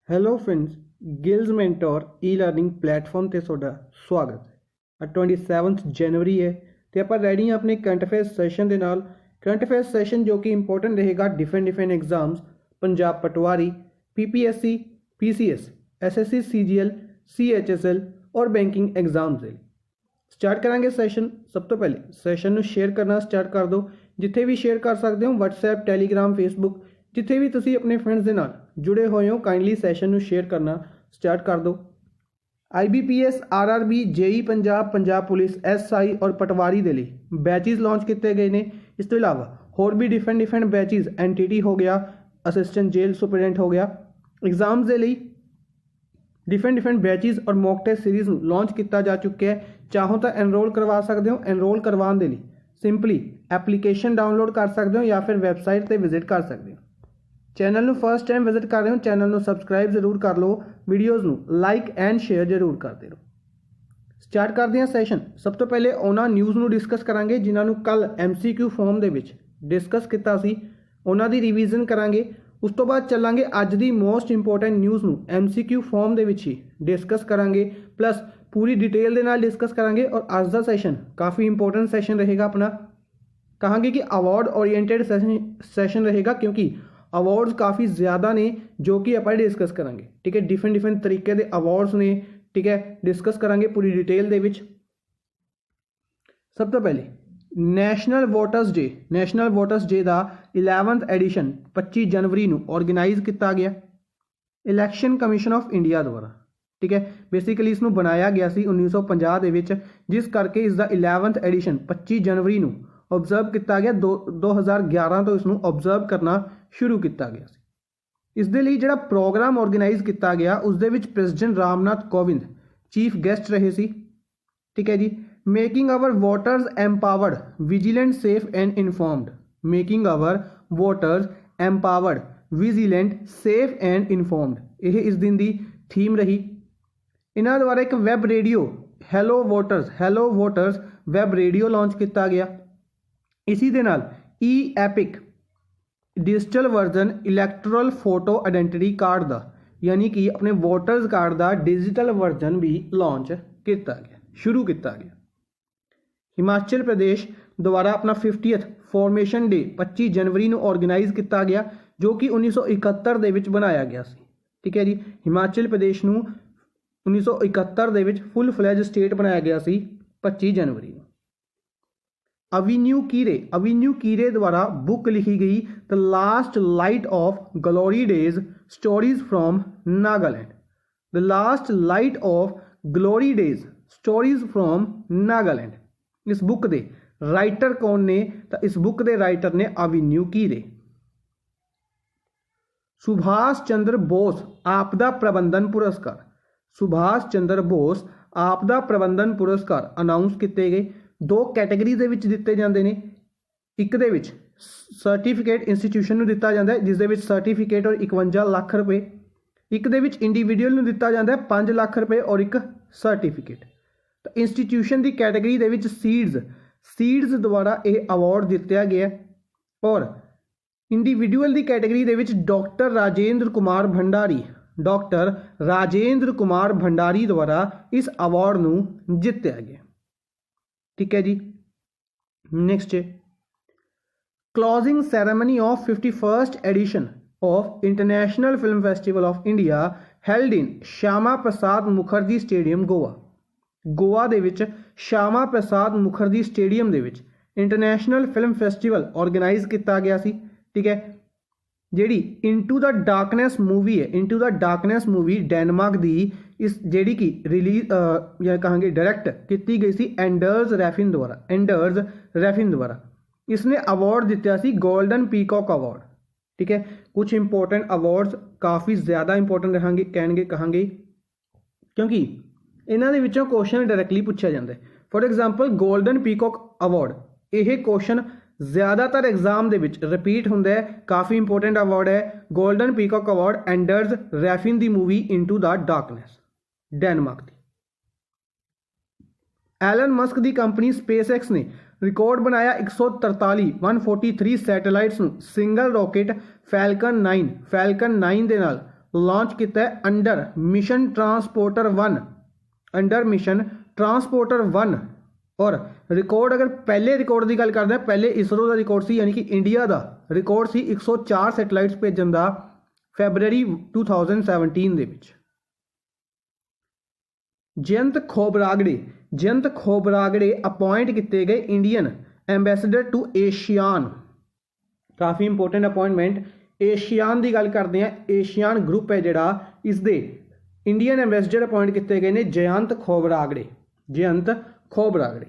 Hello friends, ਗਿਲਜ਼ mentor ਈ-ਲਰਨਿੰਗ platform ਤੇ ਤੁਹਾਡਾ ਸਵਾਗਤ ਹੈ। 27 ਜਨਵਰੀ ਹੈ ਤੇ ਆਪਾਂ ਰੈਡੀ ਹਾਂ ਆਪਣੇ ਕਰੰਟ ਅਫੇਅਰਸ ਸੈਸ਼ਨ ਦੇ ਨਾਲ। ਕਰੰਟ ਅਫੇਅਰਸ ਸੈਸ਼ਨ ਜੋ ਕਿ ਇੰਪੋਰਟੈਂਟ ਰਹੇਗਾ ਡਿਫਰੈਂਟ ਐਗਜ਼ਾਮਸ, ਪੰਜਾਬ ਪਟਵਾਰੀ, PPSC, PCS, SSC, CGL, CHSL ਔਰ ਬੈਂਕਿੰਗ ਐਗਜ਼ਾਮਸ ਦੇ ਸਟਾਰਟ ਕਰਾਂਗੇ ਸੈਸ਼ਨ। ਸਭ ਤੋਂ ਪਹਿਲੇ ਸੈਸ਼ਨ ਨੂੰ ਸ਼ੇਅਰ ਕਰਨਾ ਸਟਾਰਟ ਕਰ ਦਿਓ, ਜਿੱਥੇ ਵੀ ਸ਼ੇਅਰ ਕਰ ਸਕਦੇ ਹੋ, ਵਟਸਐਪ, ਟੈਲੀਗ੍ਰਾਮ, ਫੇਸਬੁੱਕ, ਜਿੱਥੇ ਵੀ ਤੁਸੀਂ ਆਪਣੇ ਫਰੈਂਡਸ ਦੇ ਨਾਲ जुड़े हुए हो काइंडली सैशन ਨੂੰ शेयर करना स्टार्ट कर दो। IBPS, RRB, JE Punjab, Punjab police, SI और पटवारी ਦੇ ਲਈ ਬੈਚਿਸ ਲਾਂਚ ਕੀਤੇ ਗਏ ਨੇ। ਇਸ ਤੋਂ ਇਲਾਵਾ ਹੋਰ ਵੀ ਡਿਫਰੈਂਟ ਬੈਚਿਸ, NTT ਹੋ ਗਿਆ, ਅਸਿਸਟੈਂਟ ਜੇਲ ਸੁਪਰਡੈਂਟ ਹੋ ਗਿਆ, ਐਗਜ਼ਾਮਸ ਦੇ ਲਈ डिफरेंट बैचेस और मॉक टेस्ट सीरीज़ लॉन्च किया जा चुका है। चाहो तो एनरोल करवा सकते हो। एनरोल करवाने के लिए सिंपली एप्लीकेशन डाउनलोड कर सकते हो या फिर वैबसाइट पर विजिट कर सकते हो। चैनल में फर्स्ट टाइम विजिट कर रहे हो, चैनल में सबसक्राइब जरूर कर लो, वीडियोज़ में लाइक एंड शेयर जरूर करते रहो। स्टार्ट करते हैं सैशन। सब तो पहले उन्होंने न्यूज़ में डिस्कस करांगे जिन्होंने कल MCQ फॉर्म के डिस्कस किया सी, उन्हों की रिवीजन करांगे। उस तो बाद चलांगे अज की मोस्ट इंपोर्टेंट न्यूज़ में MCQ फॉर्म के ही डिस्कस करांगे, प्लस पूरी डिटेल के नाल डिस्कस करांगे। और अज का सैशन काफ़ी इंपोर्टेंट सैशन रहेगा अपना। कहांगे कि अवार्ड ओरिएंटेड सैशन रहेगा, क्योंकि अवार्ड्स काफ़ी ज़्यादा ने जो कि आप डिस्कस करांगे। ठीक है, डिफरेंट तरीके के अवार्ड्स ने, ठीक है, डिस्कस करांगे पूरी डिटेल दे विच। सब तो पहले नैशनल वोटर्स डे का 11th एडिशन 25 जनवरी को ऑर्गेनाइज किया गया इलैक्शन कमीशन ऑफ इंडिया द्वारा। ठीक है, बेसिकली इसनूं बनाया गया सी 1950 दे विच, जिस करके इसका 11th एडिशन 25 जनवरी को ऑब्जर्व किया गया। 2011 तो इसनूं ऑब्जर्व करना शुरू किया गया सी। इस दे लई जिहड़ा प्रोग्राम ऑर्गेनाइज किया गया उस दे विच president Ram Nath Kovind chief guest रहे सी। ठीक है जी। Making our voters empowered, vigilant, safe and informed. Making our voters empowered, vigilant, safe and informed, यह इस दिन की थीम रही। इन्हों द्वारा एक web radio hello voters web radio launch किया गया। इसी दे नाल ई EPIC digital version electoral photo identity card का, यानी कि अपने वोटर्स कार्ड का डिजिटल वर्जन भी लॉन्च किया गया, शुरू किया गया। हिमाचल प्रदेश द्वारा अपना 50th फॉर्मेशन डे 25 जनवरी को ऑर्गेनाइज किया गया, जो कि 1971 दे विच बनाया गया सी। ठीक है जी, हिमाचल प्रदेश को 1971 दे विच फुल फ्लैज स्टेट बनाया गया सी 25 जनवरी को। अविन्यू कीरे द्वारा बुक लिखी गई the last light of glory days, stories from Nagaland. The last light of glory days, stories from Nagaland. इस बुक के राइटर कौन ने? तो इस बुक के राइटर ने अविन्यू कीरे। सुभाष चंद्र बोस आपदा प्रबंधन पुरस्कार, सुभाष चंद्र बोस आपदा प्रबंधन पुरस्कार अनाउंस किए गए। 2 कैटेगरी दे विच दिते जांदे ने। एक दे विच सर्टिफिकेट इंस्टीट्यूशन नूं दिता जांदा है, जिस दे विच सर्टिफिकेट और 51 लाख रुपए। एक दे विच इंडिविजुअल नूं दिता जांदा है 5 लाख रुपए और एक सर्टिफिकेट। तो इंस्टीट्यूशन की कैटेगरी दे विच सीड्स द्वारा यह अवार्ड दिता गया। और इंडिविजुअल की कैटेगरी दे विच डॉक्टर राजेंद्र कुमार भंडारी द्वारा इस अवार्ड नूं जितया गया। ठीक है जी। Next closing ceremony of 51st edition of international film festival of India held in Shyama Prasad Mukherjee stadium Goa दे विच श्यामा प्रसाद मुखर्जी स्टेडियम दे विच इंटरनेशनल फिल्म फेस्टिवल ऑर्गेनाइज किया गया सी। ठीक है, जिहड़ी इनटू द डार्कनेस मूवी है, into the darkness movie Denmark की इस जिहड़ी कि रिलीज या कहांगे डायरैक्ट की गई सी एंडर्स रैफिन द्वारा। इसने अवार्ड दिता सी गोल्डन पीकॉक अवार्ड। ठीक है, कुछ इंपोर्टेंट अवार्ड्स काफ़ी ज़्यादा इंपोर्टेंट रहेंगे कहांगे, क्योंकि इन्हां दे विचों क्वेश्चन डायरैक्टली पूछा जाता है। For example golden peacock award, यह क्वेश्चन ज़्यादातर एग्जाम दे विच रिपीट होंदा है, काफ़ी इंपोर्टेंट अवार्ड है। Golden peacock award Anders Refn दी movie into the darkness, Denmark दी। एलन मस्क की कंपनी स्पेसएक्स ने रिकॉर्ड बनाया 143 सैटेलाइट्स सिंगल रॉकेट फैल्कन 9 दे नाल लॉन्च किया है under mission transporter 1, under mission transporter 1। और रिकॉर्ड अगर पहले रिकॉर्ड की गल करते हैं, पहले इसरो का रिकॉर्ड सी, यानी कि इंडिया का रिकॉर्ड सी 104 सैटेलाइट्स भेजन का फैबररी 2017 ਦੇ ਵਿੱਚ। जयंत खोबरागड़े अपॉइंट किए गए इंडियन एंबेसडर टू एशियान, काफ़ी इंपोर्टेंट अपॉइंटमेंट। एशियान की गल करते हैं, एशियान ग्रुप है जिहड़ा, इसके इंडियन एंबेसडर अपॉइंट किए गए ने जयंत खोबरागड़े।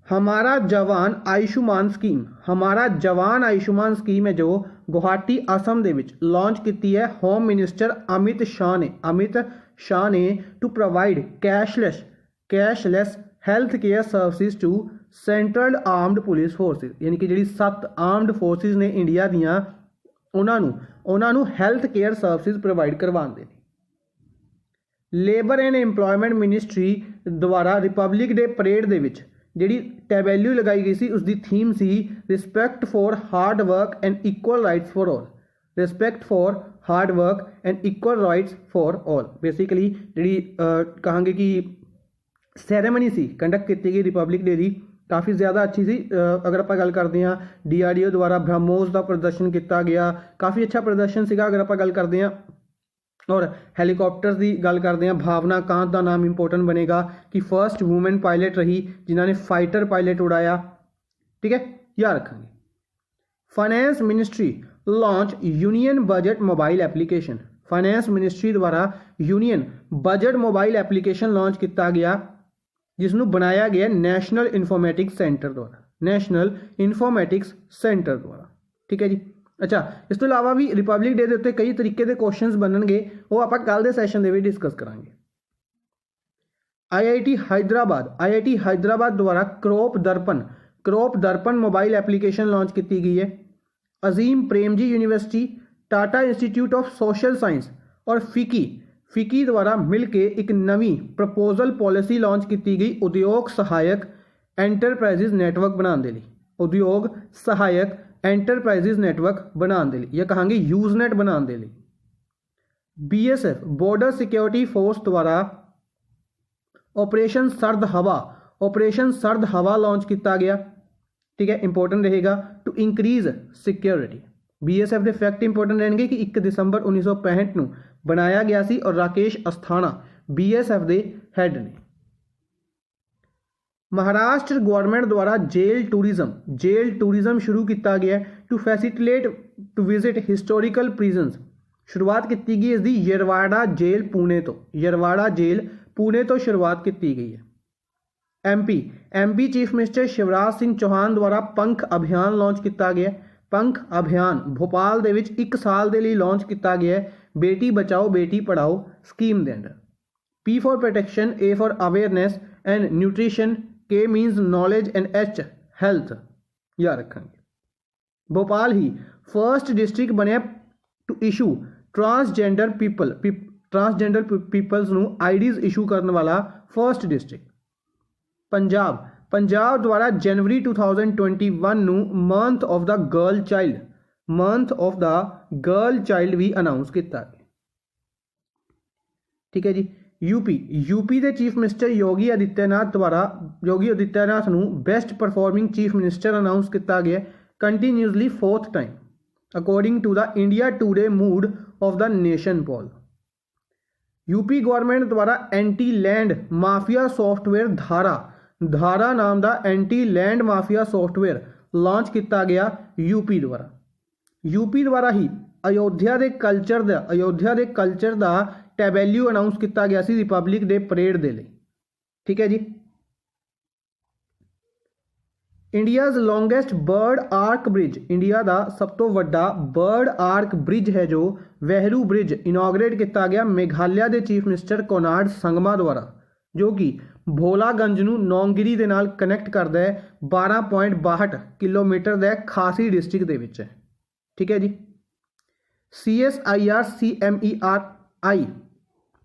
हमारा जवान आयुष्मान स्कीम, हमारा जवान आयुष्मान स्कीम है जो गुवाहाटी असम दे विच लॉन्च की है होम मिनिस्टर अमित शाह ने to provide cashless health care services to central armed police forces, यानी कि जी 7 आर्मड फोर्सिस ने इंडिया दियाँ, उन्होंने हैल्थ केयर सर्विसेज प्रोवाइड करवाते हैं। लेबर एंड एम्पलॉयमेंट मिनिस्ट्री द्वारा रिपब्लिक डे परेड दे विच जिहड़ी टैबेल्यू लगाई गई सी, उसकी थीम सी respect for hard work and equal rights for all, respect for hard work and equal rights for all. Basically जी कहांगे कि सैरेमनी सी कंडक्ट की गई रिपब्लिक डे की, काफ़ी ज़्यादा अच्छी सी। अगर आप गल करते हैं DRDO द्वारा ब्रह्मोस का प्रदर्शन किया गया, काफ़ी अच्छा प्रदर्शन सीगा। अगर आप गल करते हैं और हैलीकॉप्टर्स की गल करते हैं, भावना कांत का नाम इंपोर्टेंट बनेगा कि फर्स्ट वूमेन पायलट रही जिन्होंने फाइटर पायलट उड़ाया, ठीक है, याद रखेंगे। Finance ministry launch union budget mobile application, finance ministry द्वारा union budget mobile application launch किया गया, जिसनों बनाया गया नेशनल इन्फॉर्मेटिक्स सेंटर द्वारा, नेशनल इन्फॉर्मेटिक्स सेंटर द्वारा, ठीक है जी। अच्छा, इस तो इलावा भी रिपब्लिक डे के उत्ते कई तरीके के क्वेश्चंस बननगे, वो आप कल के सैशन में डिस्कस करांगे। IIT हैदराबाद द्वारा क्रॉप दर्पण मोबाइल एप्लीकेशन लॉन्च की गई है। Azim Premji university, Tata institute of social science और फिकी द्वारा मिलकर एक नवी प्रपोजल पॉलिसी लॉन्च की गई उद्योग सहायक एंटरप्राइजेज नेटवर्क बनाने लिए, उद्योग सहायक एंटरप्राइजेज नेटवर्क बनाने लिए, या कहांगे यूजनेट बनाने लिए। BSF बॉर्डर सिक्योरिटी फोर्स द्वारा ऑपरेशन सर्द हवा लॉन्च किया गया, ठीक है, इंपॉर्टेंट रहेगा टू इंक्रीज सिक्योरिटी। BSF के फैक्ट इंपॉर्टेंट रहेंगे कि 1 दिसंबर 1965 को बनाया गया सी और राकेश अस्थाना BSF के हैड ने। महाराष्ट्र गवर्नमेंट द्वारा जेल टूरिज्म शुरू किया गया to facilitate to visit historical prisons. शुरुआत की गई इसकी यरवाड़ा जेल पुणे तो शुरुआत की गई है। MP chief minister Shivraj Singh Chouhan द्वारा पंख अभियान लॉन्च किया गया। पंख अभियान भोपाल दे विच 1 साल के लिए लॉन्च किया गया बेटी बचाओ बेटी पढ़ाओ स्कीम के under. P for protection, A for awareness and nutrition, K means knowledge and H health, याद रखेंगे। भोपाल ही फर्स्ट डिस्ट्रिक्ट बने टू इशू ट्रांसजेंडर पीपल्स नू IDs इशू करने वाला फर्स्ट डिस्ट्रिक्ट। पंजाब द्वारा जनवरी 2021 नू month of the girl child भी अनाउंस किया, ठीक है जी। यूपी के चीफ मिनिस्टर योगी आदित्यनाथ नू best performing chief minister announce किया गया continuously 4th time according to the India Today mood of the nation poll. UP government द्वारा anti land mafia software Dhara नाम का anti land mafia software launch किया गया UP द्वारा ही अयोध्या के कल्चर का टैबेल्यू अनाउंस किया गया सी रिपब्लिक डे परेड के लिए, ठीक है जी। India's longest bird arch bridge, India का सब तो वड्डा बर्ड आर्क ब्रिज है जो वेहरू ब्रिज इनॉग्रेट किया गया मेघालय के चीफ मिनिस्टर कोनार्ड संगमा द्वारा, जो कि भोलागंज नू नौंगिरी दे नाल कनैक्ट करता है 12.62 किलोमीटर का खासी डिस्ट्रिक्ट के विच है, ठीक है जी। CSIR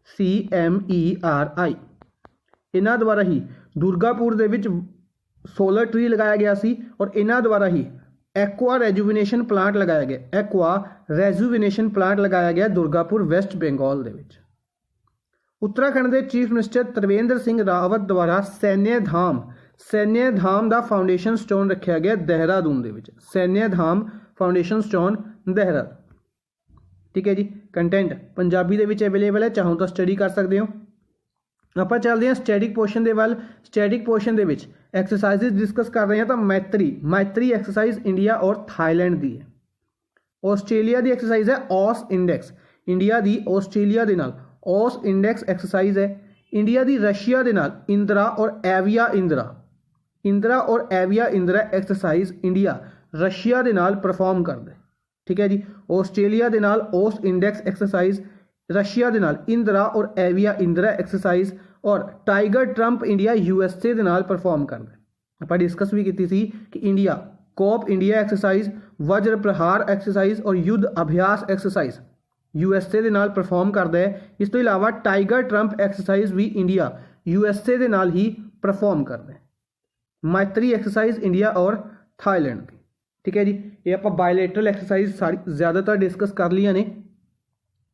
CMERI इन्हां द्वारा ही दुर्गापुर दे विच सोलर ट्री लगाया गया सी और इन्हां द्वारा ही एक्वा रेजुविनेशन प्लांट लगाया गया, एक्वा ਰੈਜੂਵੀਨੇਸ਼ਨ ਪਲਾਂਟ ਲਗਾਇਆ ਗਿਆ ਦੁਰਗਾਪੁਰ ਵੈਸਟ ਬੰਗਾਲ ਦੇ ਵਿੱਚ। ਉੱਤਰਾਖੰਡ ਦੇ ਚੀਫ ਮਿਨਿਸਟਰ ਤ੍ਰਿਵੇਂਦਰ ਸਿੰਘ ਰਾਵਤ ਦੁਆਰਾ ਸੈਨਿਆ ਧਾਮ ਦਾ ਫਾਊਂਡੇਸ਼ਨ ਸਟੋਨ ਰੱਖਿਆ ਗਿਆ ਦੇਹਰਾਦੂਨ ਦੇ ਵਿੱਚ। ਸੈਨਿਆ ਧਾਮ ਫਾਊਂਡੇਸ਼ਨ ਸਟੋਨ ਦੇਹਰਾਦੂਨ। ਠੀਕ ਹੈ ਜੀ। ਕੰਟੈਂਟ ਪੰਜਾਬੀ ਦੇ ਵਿੱਚ ਅਵੇਲੇਬਲ ਹੈ, ਚਾਹੋ ਤਾਂ ਸਟੱਡੀ ਕਰ ਸਕਦੇ ਹੋ। ਆਪਾਂ ਚੱਲਦੇ ਹਾਂ ਸਟੈਟਿਕ ਪੋਰਸ਼ਨ ਦੇ ਵੱਲ। ਸਟੈਟਿਕ ਪੋਰਸ਼ਨ ਦੇ ਵਿੱਚ ਐਕਸਰਸਾਈਜ਼ ਡਿਸਕਸ ਕਰ ਰਹੇ ਹਾਂ ਤਾਂ ਮੈਤਰੀ ਐਕਸਰਸਾਈਜ਼ ਇੰਡੀਆ ਔਰ ਥਾਈਲੈਂਡ ਦੀ ਹੈ। ਆਸਟ੍ਰੇਲੀਆ ਦੀ ਐਕਸਰਸਾਈਜ਼ ਹੈ ਔਸ ਇੰਡੈਕਸ। ਇੰਡੀਆ ਦੀ ਆਸਟ੍ਰੇਲੀਆ ਦੇ ਨਾਲ ਔਸ ਇੰਡੈਕਸ ਐਕਸਰਸਾਈਜ਼ ਹੈ। ਇੰਡੀਆ ਦੀ ਰਸ਼ੀਆ ਦੇ ਨਾਲ ਇੰਦਰਾ ਔਰ ਐਵੀਆ ਇੰਦਰਾ ਐਕਸਰਸਾਈਜ਼ ਇੰਡੀਆ ਰਸ਼ੀਆ ਦੇ ਨਾਲ ਪਰਫਾਰਮ ਕਰਦਾ। ਠੀਕ ਹੈ ਜੀ। ਆਸਟ੍ਰੇਲੀਆ ਦੇ ਨਾਲ ਔਸ ਇੰਡੈਕਸ ਐਕਸਰਸਾਈਜ਼, ਰਸ਼ੀਆ ਦੇ ਨਾਲ ਇੰਦਰਾ ਔਰ ਐਵੀਆ ਇੰਦਰਾ ਐਕਸਰਸਾਈਜ਼, ਔਰ ਟਾਈਗਰ ਟਰੰਪ ਇੰਡੀਆ USA ਦੇ ਨਾਲ ਪਰਫਾਰਮ ਕਰਦਾ। ਆਪਾਂ ਡਿਸਕਸ ਵੀ ਕੀਤੀ ਸੀ ਕਿ ਇੰਡੀਆ ਕੋਪ ਇੰਡੀਆ ਐਕਸਰਸਾਈਜ਼, ਵਜਰ ਪ੍ਰਹਾਰ ਐਕਸਰਸਾਈਜ਼ ਔਰ ਯੁੱਧ ਅਭਿਆਸ ਐਕਸਰਸਾਈਜ਼ USA ਦੇ ਨਾਲ ਪਰਫਾਰਮ ਕਰਦਾ ਹੈ। ਇਸ ਤੋਂ ਇਲਾਵਾ ਟਾਈਗਰ ਟਰੰਪ ਐਕਸਰਸਾਈਜ਼ ਵੀ ਇੰਡੀਆ USA ਦੇ ਨਾਲ ਹੀ ਪਰਫਾਰਮ ਕਰਦਾ ਹੈ। ਮੈਤਰੀ ਐਕਸਰਸਾਈਜ਼ ਇੰਡੀਆ ਔਰ ਥਾਈਲੈਂਡ ਦੀ। ਠੀਕ ਹੈ ਜੀ। ਇਹ ਆਪਾਂ ਬਾਇਲੇਟਰਲ ਐਕਸਰਸਾਈਜ਼ ਸਾਰੀ ਜ਼ਿਆਦਾਤਰ ਡਿਸਕਸ ਕਰ ਲਈਆਂ ਨੇ।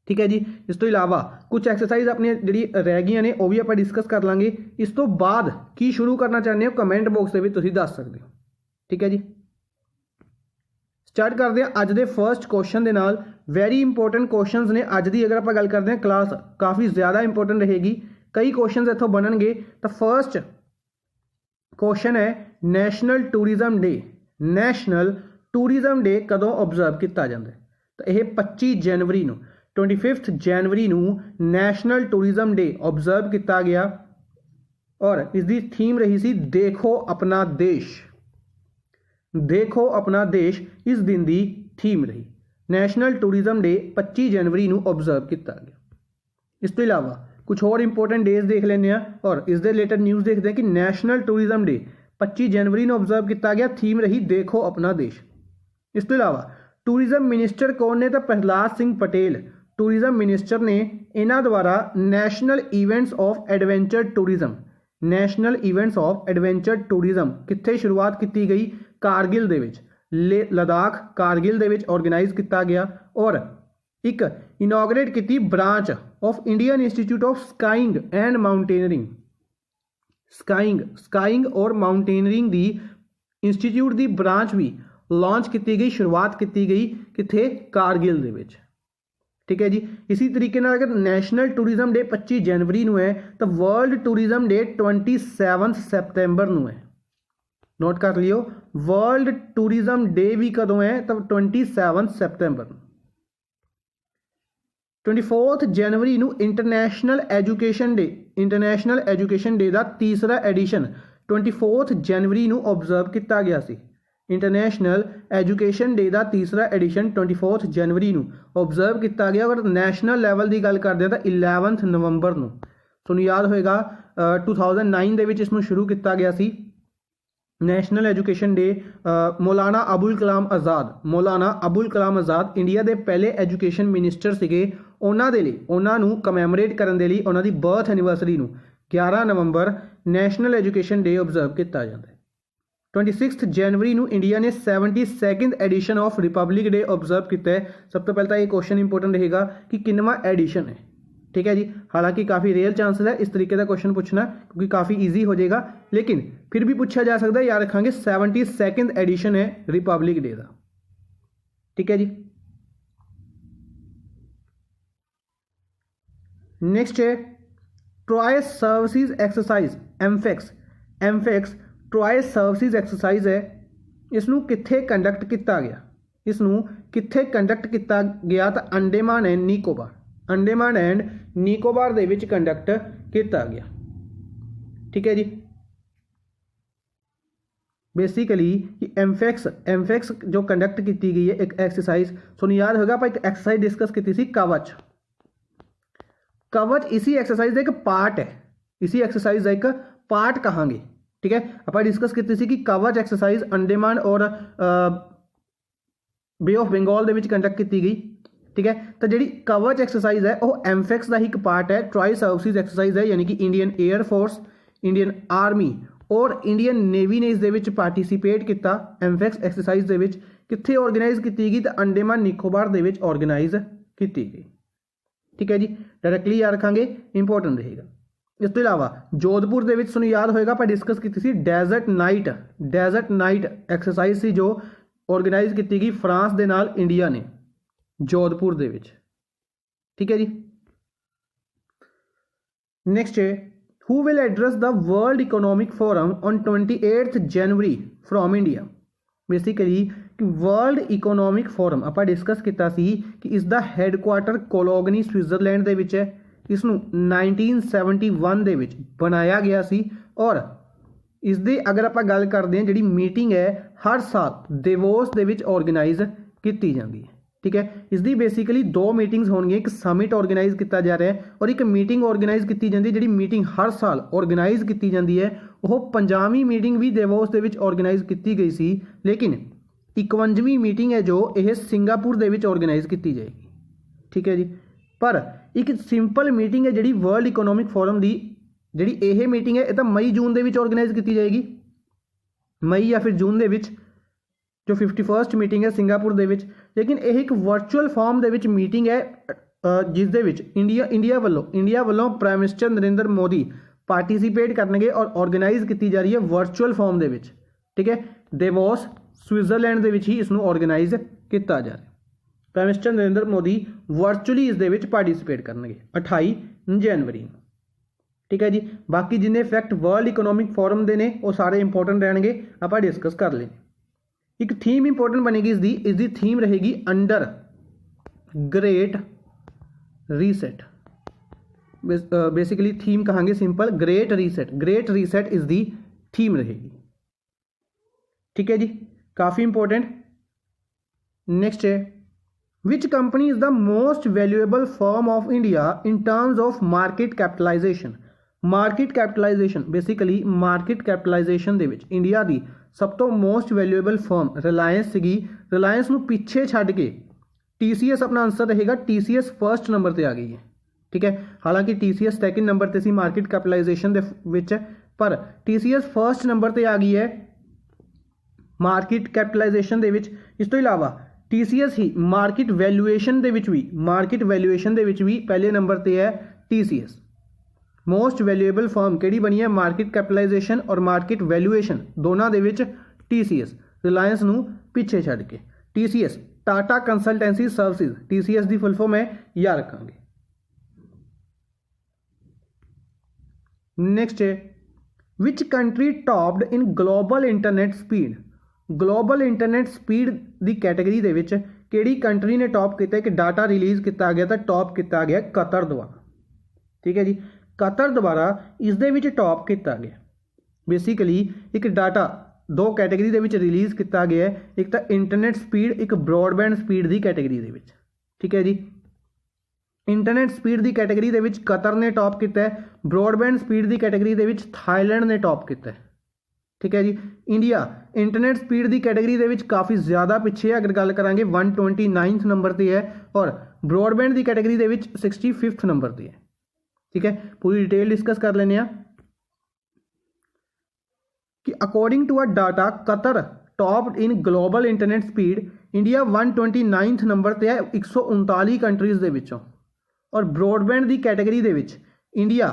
ਠੀਕ ਹੈ ਜੀ। ਇਸ ਤੋਂ ਇਲਾਵਾ ਕੁਝ ਐਕਸਰਸਾਈਜ਼ ਆਪਣੀਆਂ ਜਿਹੜੀ ਰਹਿ ਗਈਆਂ ਨੇ ਉਹ ਵੀ ਆਪਾਂ ਡਿਸਕਸ ਕਰ ਲਾਂਗੇ। ਇਸ ਤੋਂ ਬਾਅਦ ਕੀ ਸ਼ੁਰੂ ਕਰਨਾ ਚਾਹੁੰਦੇ ਹੋ ਕਮੈਂਟ ਬਾਕਸ ਦੇ ਵਿੱਚ ਤੁਸੀਂ ਦੱਸ ਸਕਦੇ ਹੋ। ਠੀਕ ਹੈ ਜੀ। ਸਟਾਰਟ ਕਰਦੇ ਹਾਂ ਅੱਜ ਦੇ ਫਰਸਟ ਕੁਐਸਚਨ ਦੇ ਨਾਲ। ਵੈਰੀ ਇੰਪੋਰਟੈਂਟ ਕੁਐਸਚਨਸ ਨੇ ਅੱਜ ਦੀ। ਅਗਰ ਆਪਾਂ ਗੱਲ ਕਰਦੇ ਹਾਂ ਕਲਾਸ ਕਾਫੀ ਜ਼ਿਆਦਾ ਇੰਪੋਰਟੈਂਟ ਰਹੇਗੀ, ਕਈ ਕੁਐਸਚਨਸ ਇੱਥੋਂ ਬਣਨਗੇ। ਤਾਂ ਫਰਸਟ ਕੁਐਸਚਨ ਹੈ ਨੈਸ਼ਨਲ ਟੂਰਿਜ਼ਮ ਡੇ। ਨੈਸ਼ਨਲ ਟੂਰਿਜ਼ਮ ਡੇ ਕਦੋਂ ਆਬਜ਼ਰਵ ਕੀਤਾ ਜਾਂਦਾ ਹੈ? ਤਾਂ ਇਹ 25 ਜਨਵਰੀ ਨੂੰ 25 ਜਨਵਰੀ ਨੂੰ ਨੈਸ਼ਨਲ ਟੂਰਿਜ਼ਮ ਡੇ ਆਬਜ਼ਰਵ ਕੀਤਾ ਗਿਆ ਔਰ ਇਸ ਦੀ ਥੀਮ ਰਹੀ ਸੀ ਦੇਖੋ ਆਪਣਾ ਦੇਸ਼। ਦੇਖੋ ਆਪਣਾ ਦੇਸ਼ ਇਸ ਦਿਨ ਦੀ ਥੀਮ ਰਹੀ। ਨੈਸ਼ਨਲ ਟੂਰਿਜ਼ਮ ਡੇ 25 ਜਨਵਰੀ ਨੂੰ ਆਬਜ਼ਰਵ ਕੀਤਾ ਗਿਆ। ਇਸ ਤੋਂ ਇਲਾਵਾ ਕੁਝ ਹੋਰ ਇੰਪੋਰਟੈਂਟ ਡੇਜ਼ ਦੇਖ ਲੈਂਦੇ ਹਾਂ ਔਰ ਇਸ ਦੇ ਰਿਲੇਟਡ ਨਿਊਜ਼ ਦੇਖਦੇ ਹਾਂ ਕਿ ਨੈਸ਼ਨਲ ਟੂਰਿਜ਼ਮ ਡੇ 25 ਜਨਵਰੀ ਨੂੰ ਆਬਜ਼ਰਵ ਕੀਤਾ ਗਿਆ, ਥੀਮ ਰਹੀ ਦੇਖੋ ਆਪਣਾ ਦੇਸ਼। ਇਸ ਤੋਂ ਇਲਾਵਾ ਟੂਰਿਜ਼ਮ ਮਿਨਿਸਟਰ ਕੌਣ ਨੇ? ਤਾਂ ਪ੍ਰਹਲਾਦ ਸਿੰਘ ਪਟੇਲ ਟੂਰਿਜ਼ਮ ਮਿਨਿਸਟਰ ਨੇ। ਇਹਨਾਂ ਦੁਆਰਾ national events of adventure tourism, national events of adventure tourism ਕਿੱਥੇ ਸ਼ੁਰੂਆਤ ਕੀਤੀ ਗਈ? ਕਾਰਗਿਲ ਦੇ ਵਿੱਚ, ਲਦਾਖ ਕਾਰਗਿਲ ਦੇ ਵਿੱਚ ਆਰਗੇਨਾਈਜ਼ ਕੀਤਾ ਗਿਆ ਔਰ ਇੱਕ ਇਨੋਗਰੇਟ ਕੀਤੀ branch of Indian institute of skiing and mountaineering. Skiing ਔਰ ਮਾਊਂਟੇਨਰਿੰਗ ਦੀ ਇੰਸਟੀਚਿਊਟ ਦੀ ਬ੍ਰਾਂਚ ਵੀ ਲਾਂਚ ਕੀਤੀ ਗਈ, ਸ਼ੁਰੂਆਤ ਕੀਤੀ ਗਈ ਕਿੱਥੇ? ਕਾਰਗਿਲ ਦੇ ਵਿੱਚ। ਠੀਕ ਹੈ ਜੀ। ਇसी ਤਰੀਕੇ ਨਾਲ ਅਗਰ ਨੈਸ਼ਨਲ ਟੂਰਿਜ਼ਮ ਡੇ 25 ਜਨਵਰੀ ਨੂੰ ਹੈ ਤਾਂ ਵਰਲਡ ਟੂਰਿਜ਼ਮ ਡੇ 27 ਸੈਪਟੈਂਬਰ ਨੂੰ ਹੈ। ਨੋਟ ਕਰ ਲਿਓ, ਵਰਲਡ ਟੂਰਿਜ਼ਮ ਡੇ ਵੀ ਕਦੋਂ ਹੈ? ਤਾਂ 27 ਸੈਪਟੈਂਬਰ ਨੂੰ। 24 ਜਨਵਰੀ ਨੂੰ ਇੰਟਰਨੈਸ਼ਨਲ ਐਜੂਕੇਸ਼ਨ ਡੇ ਦਾ ਤੀਸਰਾ ਐਡੀਸ਼ਨ 24 ਜਨਵਰੀ ਨੂੰ ਆਬਜ਼ਰਵ ਕੀਤਾ ਗਿਆ ਸੀ। ਇੰਟਰਨੈਸ਼ਨਲ ਐਜੂਕੇਸ਼ਨ ਡੇ ਦਾ ਤੀਸਰਾ ਐਡੀਸ਼ਨ 24 ਜਨਵਰੀ ਨੂੰ ਆਬਜ਼ਰਵ ਕੀਤਾ ਗਿਆ। ਅਗਰ ਨੈਸ਼ਨਲ ਲੈਵਲ ਦੀ ਗੱਲ ਕਰਦੇ ਹਾਂ ਤਾਂ 11 ਨਵੰਬਰ ਨੂੰ। ਤੁਹਾਨੂੰ ਯਾਦ ਹੋਏਗਾ 2009 ਦੇ ਵਿੱਚ ਇਸ ਨੂੰ ਸ਼ੁਰੂ ਕੀਤਾ ਗਿਆ ਸੀ। ਨੈਸ਼ਨਲ ਐਜੂਕੇਸ਼ਨ ਡੇ ਮੌਲਾਨਾ ਅਬੁਲ ਕਲਾਮ ਆਜ਼ਾਦ ਇੰਡੀਆ ਦੇ ਪਹਿਲੇ ਐਜੂਕੇਸ਼ਨ ਮਿਨਿਸਟਰ ਸੀਗੇ। ਉਹਨਾਂ ਦੇ ਲਈ, ਉਹਨਾਂ ਨੂੰ ਕਮੈਮੋਰੇਟ ਕਰਨ ਦੇ ਲਈ ਉਹਨਾਂ ਦੀ ਬਰਥ ਐਨੀਵਰਸਰੀ ਨੂੰ 11 ਨਵੰਬਰ ਨੈਸ਼ਨਲ ਐਜੂਕੇਸ਼ਨ ਡੇ ਆਬਜ਼ਰਵ ਕੀਤਾ ਜਾਂਦਾ ਹੈ। 26 ਜਨਵਰੀ ਨੂੰ ਇੰਡੀਆ ਨੇ 72nd edition of Republic Day observe ਕੀਤਾ ਹੈ। ਸਭ ਤੋਂ ਪਹਿਲਾਂ ਤਾਂ ਇਹ ਕੁਐਸਚਨ ਇੰਪੋਰਟੈਂਟ ਰਹੇਗਾ ਕਿ ਕਿੰਨਵਾਂ ਐਡੀਸ਼ਨ ਹੈ। ठीक है जी। हालांकि काफ़ी रेयर चांसेस है इस तरीके का क्वेश्चन पूछना क्योंकि काफ़ी ईजी हो जाएगा, लेकिन फिर भी पूछा जा सकता है। याद रखेंगे 72nd एडिशन है रिपब्लिक डे का। ठीक है जी। नेक्स्ट है tri services exercise AMPHEX tri services exercise है। इसनू कित्थे कंडक्ट किया गया? इसनू कित्थे कंडक्ट किया गया? तो अंडेमान एंड निकोबार दे विच कंडक्ट किया गया। ठीक है जी। बेसिकली एमफैक्स जो कंडक्ट की गई है एक एक्सरसाइज, सुन याद होगा आप एक एक्सरसाइज डिस्कस की थी कवच इसी एक्सरसाइज का एक पार्ट है, इसी एक्सरसाइज का एक पार्ट कहांगे। ठीक है, आप डिस्कस की थी कि कवच एक्सरसाइज अंडेमान और बे ऑफ बंगाल दे विच कंडक्ट की गई। ठीक है, तो जी कवच एक्सरसाइज है वह एमफैक्स का ही एक पार्ट है। ट्रॉय सर्विसेज एक्सरसाइज है यानी कि Indian air force, Indian army और इंडियन नेवी ने इस पार्टिसिपेट किया एमफैक्स एक्सरसाइज दे विच। कित्थे ऑर्गेनाइज की गई तो अंडेमान निकोबार दे विच ऑर्गेनाइज की गई। ठीक है जी, डायरैक्टली याद रखांगे, इंपोर्टेंट रहेगा। इस तो इलावा जोधपुर दे विच तुहानूं याद होएगा, आपां डिस्कस की सी डेजर्ट नाइट एक्सरसाइज सी जो ऑर्गेनाइज की गई फ्रांस दे नाल इंडिया ने जोधपुर दे विच। ठीक है जी, नेक्स्ट है who will address the world economic forum on 28 January from India. Basically कि वर्ल्ड इकोनॉमिक फोरम आपां डिस्कस किया सी कि इसका हैडकुआटर कोलोगनी स्विट्जरलैंड दे विच है। इसनूं 1971 दे विच बनाया गया सी और इसदी अगर आपां गल करते हैं जिहड़ी मीटिंग है हर साल देवोस दे विच ऑर्गेनाइज की जाती है। ठीक है, इसकी बेसिकली दो मीटिंग्स होणगियां, एक समिट ऑर्गेनाइज किया जा रहा है और एक मीटिंग ऑर्गेनाइज की जाती है। जिहड़ी मीटिंग हर साल ऑर्गेनाइज की जाती है वह 50वीं मीटिंग भी देवोस दे विच ऑर्गेनाइज की गई सी, लेकिन 51वीं मीटिंग है जो यह सिंगापुर दे विच ऑर्गेनाइज की जाएगी। ठीक है जी, पर एक सिंपल मीटिंग है जिहड़ी वर्ल्ड इकोनॉमिक फोरम की जिहड़ी यह मीटिंग है यह तो मई जून के ऑर्गेनाइज की जाएगी, मई या फिर जून के जो 51st मीटिंग है सिंगापुर दे विच। लेकिन यह एक वर्चुअल फॉर्म दे विच मीटिंग है जिस दे विच इंडिया वालों prime minister Narendra Modi participate करनगे और ऑर्गेनाइज की जा रही है वर्चुअल फॉर्म दे विच। ठीक है, देवोस स्विट्जरलैंड दे विच ही इसनूं ऑर्गेनाइज किया जा रहा है। Prime minister Narendra Modi virtually इस दे विच पार्टिसिपेट करनगे 28 जनवरी। ठीक है जी, बाकी जिन्ने फैक्ट वर्ल्ड इकोनॉमिक फोरम दे ने वो सारे इंपोर्टेंट रहणगे, आपां डिस्कस कर लें। एक थीम इंपोर्टेंट बनेगी इसकी थीम रहेगी under great reset. Basically theme कहांगे simple great reset is the theme रहेगी। ठीक है जी, काफ़ी इंपॉर्टेंट। नेक्स्ट है which company is the most valuable firm of India in terms of market capitalisation. Market capitalisation basically market capitalisation दे विच India की सब तो मोस्ट वैल्यूएबल फर्म रिलायंस सी। रिलायंस नूं पीछे छड्ड के TCS अपना आंसर रहेगा। TCS फर्स्ट नंबर पर आ गई है। ठीक है, हालांकि TCS सैकेंड नंबर पर सी मार्केट कैपिटलाइजेशन दे विच, पर TCS फर्स्ट नंबर पर आ गई है मार्केट कैपिटलाइजेशन दे विच। इस तो इलावा TCS ही मार्केट वैल्यूएशन दे विच भी पहले नंबर पर है। TCS मोस्ट वैल्यूएबल फर्म किहड़ी बनी है, मार्केट कैपिटलाइजेशन और मार्केट वैल्यूएशन दोनों दे विच TCS रिलायंस नूं पीछे छड्ड के। TCS Tata consultancy services, TCS की फुल फॉर्म है, याद रखांगे। नेक्स्ट है which country topped in global internet speed. Global internet speed की कैटेगरी दे विच किहड़ी कंट्री ने टॉप किया कि डाटा रिलीज़ किया गया तो टॉप किया गया कतर द्वारा। ठीक है जी, कतर द्वारा इस दे विच टॉप किया गया। बेसिकली एक डाटा दो कैटेगरी दे विच रिलीज़ किया गया है, एक तो इंटरनेट स्पीड, एक ब्रॉडबैंड स्पीड की कैटेगरी दे विच। ठीक है जी, इंटरनेट स्पीड की कैटेगरी दे विच कतर ने टॉप किया है, ब्रॉडबैंड स्पीड की कैटेगरी दे विच थाईलैंड ने टॉप किया है। ठीक है जी, इंडिया इंटरनेट स्पीड की कैटेगरी दे विच काफ़ी ज़्यादा पिछे, अगर गल करांगे 129 नंबर पर है और ब्रॉडबैंड की कैटेगरी दे विच 65 नंबर पर है। ठीक है, पूरी डिटेल डिस्कस कर लेने कि according to a data Qatar top in global internet speed. India 129 number पर है 139 कंट्रीज़ दे विचों, और ब्रॉडबैंड की कैटेगरी दे विच इंडिया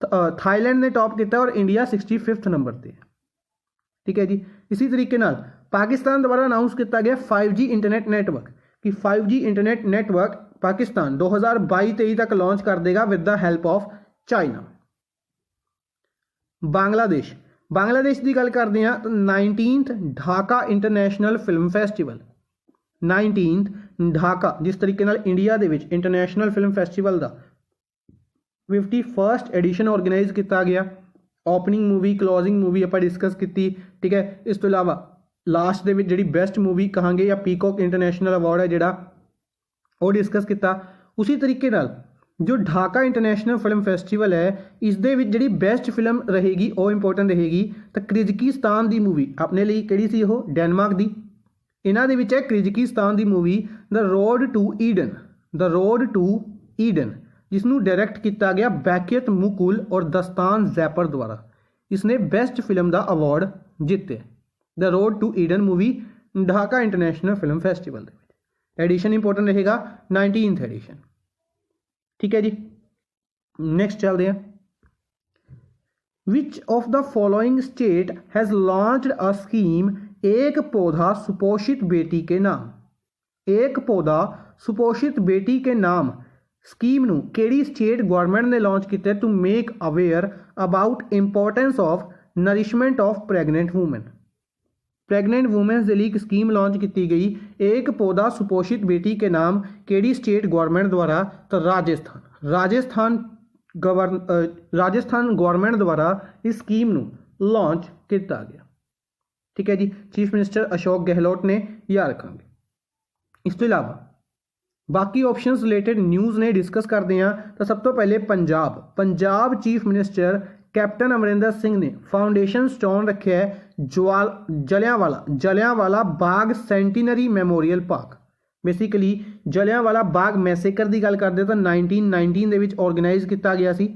थाईलैंड ने टॉप किया और इंडिया 65 नंबर पर है। ठीक है जी, इसी तरीके नाल पाकिस्तान द्वारा अनाउंस किया गया 5G इंटरनेट नेटवर्क कि 5G इंटरनेट नेटवर्क पाकिस्तान 2022-23 तक लॉन्च कर देगा with the help of China. Bangladesh की गल करते हैं तो 19th Dhaka international film festival, 19th Dhaka जिस तरीके नाल इंडिया दे विच इंटरनेशनल फिल्म फेस्टिवल का 51st एडिशन ऑर्गेनाइज किया गया। ओपनिंग मूवी क्लोजिंग मूवी आप डिस्कस की। ठीक है, इस तो इलावा लास्ट दे विच जिहड़ी बेस्ट मूवी कहांगे या पीकॉक इंटरनेशनल अवार्ड है जिहड़ा वो डिस्कस किया। उसी तरीके नाल जो ढाका इंटरनेशनल फिल्म फेस्टिवल है इस दे विच जिहड़ी बेस्ट फिल्म रहेगी वो इंपोर्टेंट रहेगी तो किर्गिस्तान की मूवी अपने लिए किहड़ी सी वो डेनमार्क की। इन्हां दे विच है किर्गिस्तान की movie the road to Eden जिसनूं डायरैक्ट किया गया बैकियत मुकुल और दस्तान जैपर द्वारा। इसने बेस्ट फिल्म का अवार्ड जीते। The road to Eden movie Dhaka international film festival edition important रहेगा 19th एडिशन। ठीक है जी, नेक्स्ट चलते हैं। Which of the following state has launched a scheme एक पौधा सुपोषित बेटी के नाम। एक पौधा सुपोषित बेटी के नाम स्कीम ਨੂੰ ਕਿਹੜੀ ਸਟੇਟ ਗਵਰਨਮੈਂਟ ਨੇ ਲਾਂਚ ਕੀਤਾ to make aware about importance of nourishment of pregnant woman. Pregnant womens ਦੇ ਲਈ ਇੱਕ ਸਕੀਮ ਲਾਂਚ ਕੀਤੀ ਗਈ एक पौधा सुपोषित बेटी के नाम ਕਿਹੜੀ ਸਟੇਟ ਗਵਰਨਮੈਂਟ ਦੁਆਰਾ ਤਾਂ ਰਾਜਸਥਾਨ ਗਵਰਨਮੈਂਟ ਦੁਆਰਾ ਇਸ ਸਕੀਮ ਨੂੰ ਲਾਂਚ ਕੀਤਾ ਗਿਆ। ਠੀਕ ਹੈ ਜੀ, ਚੀਫ ਮਿਨਿਸਟਰ ਅਸ਼ੋਕ ਗਹਿਲੋਤ ਨੇ ਯਾਦ ਰੱਖਾਂਗੇ। ਇਸ ਤੋਂ ਇਲਾਵਾ बाकी ऑप्शंस रिलेटेड न्यूज़ ने डिस्कस करते हैं। तो सब तो पहले Punjab chief minister captain Amarinder Singh ने फाउंडेशन स्टोन रखे है Jallianwala Bagh centenary मैमोरीयल park. Basically Jallianwala Bagh massacre की गल करते तो 1919 ਦੇ ਵਿੱਚ ऑर्गेनाइज किया गया सी।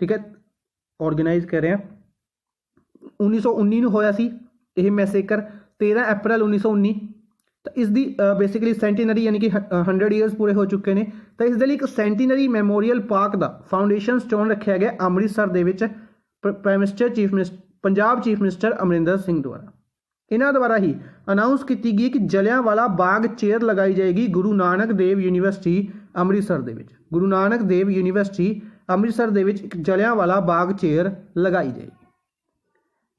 ठीक है, ऑर्गेनाइज कर रहे हैं 1919 ਨੂੰ ਹੋਇਆ ਸੀ ਇਹ मैसेकर 13 अप्रैल 1919। तो इसकी बेसिकली सेंटिनरी यानी कि 100 ईयर्स पूरे हो चुके हैं। तो इस एक सेंटिनरी मैमोरीयल पार्क का फाउंडेशन स्टोन रखा गया अमृतसर के पंजाब चीफ मिनिस्टर अमरिंदर सिंह द्वारा। इन्हों द्वारा ही अनाउंस की गई कि जलियांवाला बाग चेयर लगाई जाएगी गुरु नानक देव यूनीवर्सिटी अमृतसर के। गुरु नानक देव यूनीवर्सिटी अमृतसर के एक जलियांवाला बाग चेयर लगाई जाएगी।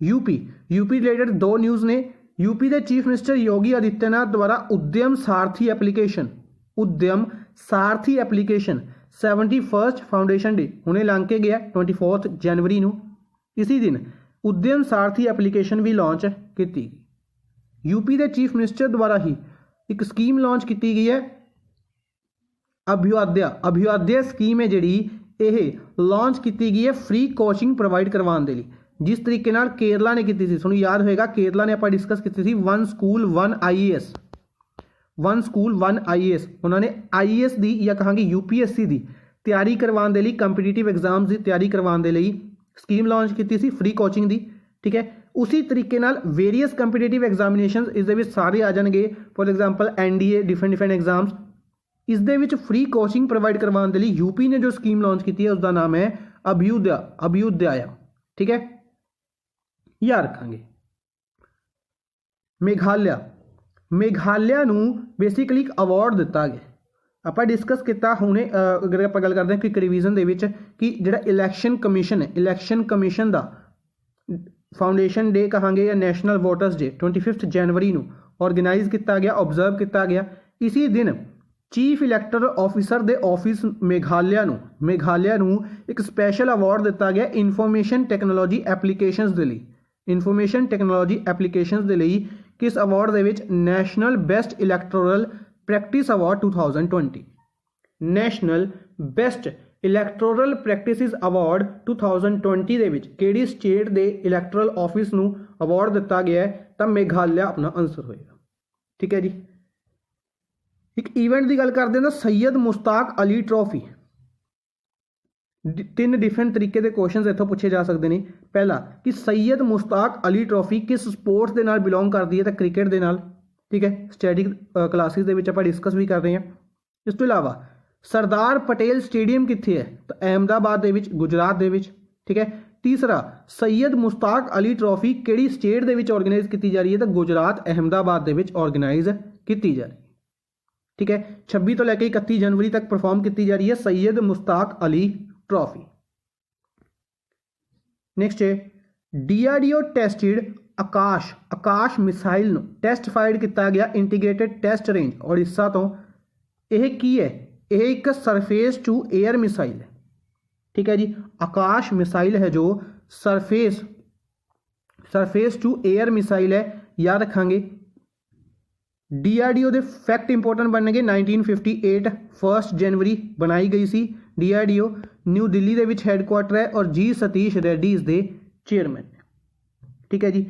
यूपी रिलेटेड दो न्यूज़ ने। यूपी के चीफ मिनिस्टर योगी आदित्यनाथ द्वारा उद्यम सारथी एप्लीकेशन 71st फाउंडेशन डे हुणे लंघ के गया 24 जनवरी ਨੂੰ। इसी दिन उद्यम सारथी एप्लीकेशन भी लॉन्च की गई। यूपी के चीफ मिनिस्टर द्वारा ही एक स्कीम लॉन्च की गई है अभ्युदय स्कीम है जिहड़ी यह लॉन्च की गई है फ्री कोचिंग प्रोवाइड करवाने के लिए। जिस तरीके नाल केरला ने की थी, तुहानूं याद होएगा केरला ने आपां डिस्कस की थी वन स्कूल वन IAS। उन्होंने IAS की या कहांगे UPSC की तैयारी करवाने के लिए कंपीटीटिव एग्जाम्स की तैयारी करवाने के लिए स्कीम लॉन्च की थी फ्री कोचिंग की। ठीक है, उसी तरीके नाल वेरीअस कंपीटीटिव एग्जामिनेशन इस दे विच सारे आ जाएंगे। For example NDA different exams इस दे विच फ्री कोचिंग प्रोवाइड करवाने के लिए यूपी ने जो स्कीम लॉन्च की है उसका नाम है अभ्युदय। ठीक है, याद रखांगे। मेघालय नूं बेसिकली एक अवार्ड दिता गया। आप डिस्कस किया हुणे अगर आप गल करते हैं कि रिवीजन दे विच कि जिहड़ा इलैक्शन कमीशन है, इलैक्शन कमीशन का फाउंडेशन डे कहांगे या नैशनल वोटर्स डे 25 जनवरी नूं ऑर्गेनाइज किया गया, ऑब्जर्व किया गया। इसी दिन चीफ इलैक्टोरल ऑफिसर दे ऑफिस मेघालय नूं एक स्पैशल अवार्ड दिता गया इनफॉर्मेशन टैक्नोलॉजी एप्लीकेशनस दे लई। इनफॉर्मेशन टैक्नोलॉजी एप्लीकेशनस दे लई किस अवार्ड दे विच national best electoral practice award 2020 national best electoral practices award 2020 दे विच किहड़ी स्टेट दे इलैक्टोरल ऑफिस नूं अवार्ड दिता गया है तो मेघालय अपना आंसर होएगा। ठीक है जी, एक ईवेंट की गल करते हैं सैयद मुश्ताक अली ट्रॉफी। 3 डिफरेंट तरीके के क्वेश्चन इत्थों पूछे जा सकते हैं। पहला कि सैयद मुश्ताक अली ट्रॉफी किस स्पोर्ट्स के नाल बिलोंग करती है तो क्रिकेट के नाल। ठीक है, स्टैटिक क्लासिस दे विच आपां डिस्कस भी कर रहे हैं। इस तो इलावा सरदार पटेल स्टेडियम कित्थे है तो अहमदाबाद दे विच गुजरात दे विच। ठीक है, तीसरा सैयद मुश्ताक अली ट्रॉफी किहड़ी स्टेट दे विच ऑर्गेनाइज की जा रही है तो गुजरात अहमदाबाद दे विच ऑर्गेनाइज की जा रही है। ठीक है, 26 तो लैके 31 जनवरी तक परफॉर्म की जा रही है सैयद मुश्ताक अली ट्रॉफी। नेक्स्ट है DRDO टेस्टिड आकाश मिसाइल टेस्ट फायर्ड किया गया इंटीग्रेटेड टेस्ट रेंज ओडिशा तो। यह की है, यह एक सरफेस टू एयर मिसाइल है। ठीक है जी, आकाश मिसाइल है जो सरफेस टू एयर मिसाइल है, याद रखांगे। DRDO के फैक्ट इंपोर्टेंट बनने 1958 1 जनवरी बनाई गई सी। DRDO न्यू दिल्ली के विच हैडक्वार्टर है और G सतीश रेड्डी इसके चेयरमैन। ठीक है जी,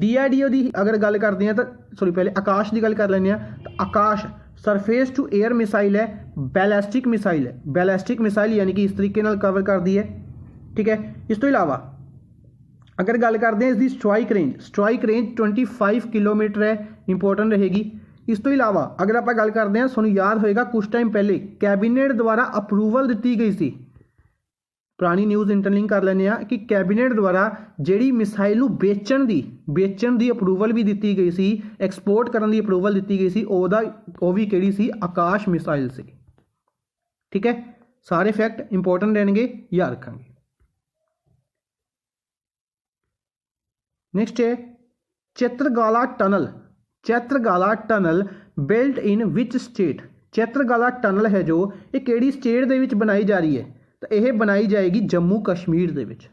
DRDO की अगर गल करते हैं तो पहले आकाश की गल कर लें तो आकाश सरफेस टू एयर मिसाइल है, बैलिस्टिक मिसाइल है। बैलिस्टिक मिसाइल यानी कि इस तरीके नाल कवर कर दी है। ठीक है, इस तो इलावा अगर गल करते हैं इसकी स्ट्राइक रेंज 25 किलोमीटर है। इंपोर्टेंट रहेगी। इस तो इलावा अगर आप गल करते हैं, सूँ याद होएगा कुछ टाइम पहले कैबिनेट द्वारा अप्रूवल दी गई सी, पुरानी न्यूज़ इंटरलिंक कर लेने कि कैबिनेट द्वारा जिहड़ी मिसाइल नूं बेचण दी अप्रूवल भी दी गई सी, एक्सपोर्ट करन दी अप्रूवल दी गई सी, वो भी किहड़ी सी, आकाश मिसाइल सी। ठीक है, सारे फैक्ट इंपोर्टेंट रहेंगे, याद रखेंगे। नेक्स्ट है Chitragala tunnel built in which state. Chitragala tunnel है जो ये किहड़ी स्टेट दे विच बनाई जा रही है, तो यह बनाई जाएगी जम्मू कश्मीर दे विच।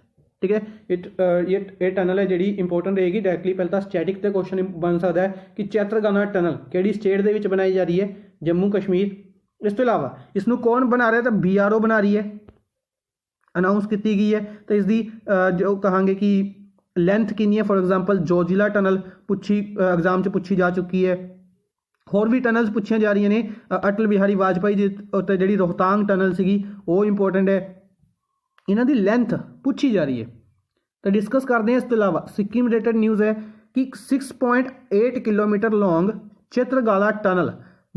ठीक है, ये टनल है जी इंपोर्टेंट रहेगी। डायरेक्टली पहले तो स्टैटिक तो क्वेश्चन बन सकता है कि चित्रगाला टनल किहड़ी स्टेट दे विच बनाई जा रही है, जम्मू कश्मीर। इस तो इलावा इसनूं कौन बना रहा है, तो BRO बना रही है, अनाउंस की गई है। तो इसकी जो कहांगे कि लेंथ कितनी है, for example Zoji La tunnel exam पूछी जा चुकी है, होर भी टनल्स पूछिया जा रही ने। अटल बिहारी वाजपेयी जी उत्ते जिहड़ी रोहतांग टनल सी वो इंपोर्टेंट है, इन्हां दी लेंथ पूछी जा रही है। तो डिस्कस करते हैं। इस तो इलावा सिक्किम रिलेटेड न्यूज़ है कि 6.8 किलोमीटर लॉन्ग चित्रगाला टनल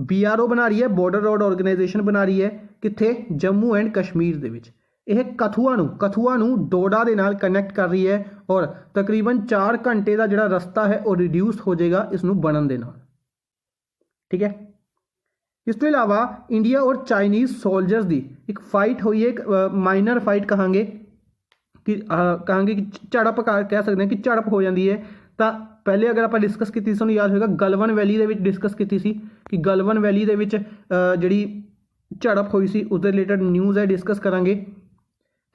BRO बना रही है, बॉर्डर रोड ऑर्गेनाइजेशन बना रही है, कित्थे, जम्मू एंड कश्मीर दे विच। यह कठुआ नूं डोडा दे नाल कनैक्ट कर रही है और तकरीबन 4 घंटे का जिहड़ा रस्ता है वह रिड्यूस हो जाएगा इसनूं बनन दे नाल। ठीक है, इस तो इलावा इंडिया और चाइनीज़ सोल्जर्स की एक फाइट हुई है, एक माइनर फाइट कहांगे कि झड़प कह सकते हैं कि झड़प हो जाती है। तो पहले अगर आप डिस्कस की सूँ याद होगा गलवन वैली के डिस्कस की कि गलवन वैली के जिहड़ी झड़प हुई सी उसदे रिलेटेड न्यूज़ है, डिस्कस करांगे।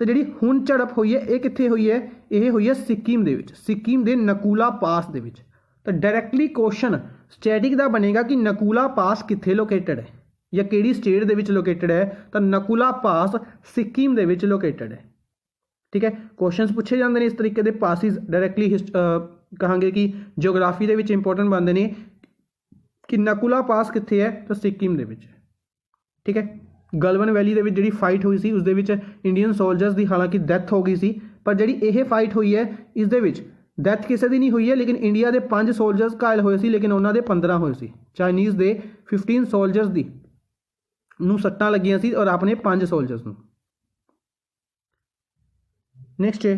तो जिहड़ी हुण झड़प हुई है ये कित्थे हुई है, यह हुई है सिक्किम दे नकूला पास दे विच। तो डायरैक्टली क्वेश्चन स्टैटिक का बनेगा कि नकूला पास कित्थे लोकेटेड है या किहड़ी स्टेट दे विच लोकेटेड है, तो नकूला पास सिक्किम दे विच लोकेटेड है। ठीक है, क्वेश्चन पूछे जाते हैं इस तरीके के पासिस डायरैक्टली कहांगे कि जियोग्राफी दे विच इंपोर्टेंट बनते हैं कि नकूला पास कित्थे है, तो सिक्किम दे विच। ठीक है, गलवन वैली दे विच जिहड़ी फाइट हुई सी उस दे विच इंडियन सोल्जर्स की हालांकि डैथ हो गई सी, पर जिहड़ी यह फाइट हुई है इस दे विच डैथ किसी की नहीं हुई है, लेकिन इंडिया के 5 सोल्जर्स घायल हुए सी, लेकिन उन्होंने 15 हुए सी। चाइनीज़ के 15 सोल्जर्स दी नूं सट्टां लगियां सी और अपने 5 सोल्जर्स नूं। नेक्स्ट है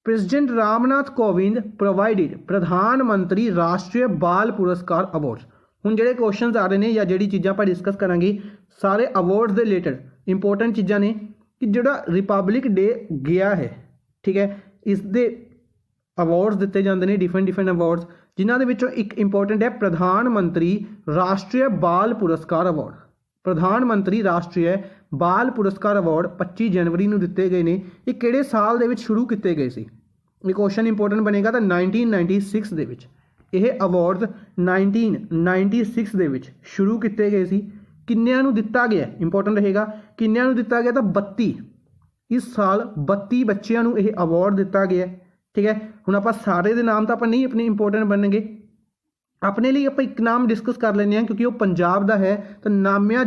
प्रेसिडेंट रामनाथ कोविंद प्रोवाइडेड प्रधानमंत्री राष्ट्रीय बाल पुरस्कार अवार्ड्स। हुण जिहड़े क्वेश्चन आ रहे हैं या जिहड़ी चीज़ां आपां डिस्कस करांगे सारे अवार्ड्स के रिलेटेड इंपोर्टेंट चीज़ां ने कि जिहड़ा रिपब्लिक डे गया है। ठीक है, इस दे अवार्ड्स दिते जाते हैं, डिफरेंट अवार्ड्स, जिन्हां दे विचों एक इंपोर्टेंट है प्रधानमंत्री राष्ट्रीय बाल पुरस्कार अवार्ड। प्रधानमंत्री राष्ट्रीय बाल पुरस्कार अवार्ड 25 जनवरी को दिते गए हैं। ये किहड़े साल दे विच शुरू किए गए सी, ये क्वेश्चन इंपोर्टेंट बनेगा। तो 1996 दे विच यह अवार्ड्स 1996 दे विच शुरू किए गए सी। किन्नियां नूं दिता गया, इंपोर्टेंट रहेगा, किन्नियां नूं दिता गया, तो 32 इस साल 32 बच्चों नूं यह अवार्ड दिता गया। ठीक है, हुण आपां सारे दे नाम तो आपां नहीं अपने इंपोर्टेंट बनणगे, अपने लिए आपां एक नाम डिस्कस कर लेंगे हैं क्योंकि वो पंजाब का है। तो नाम्या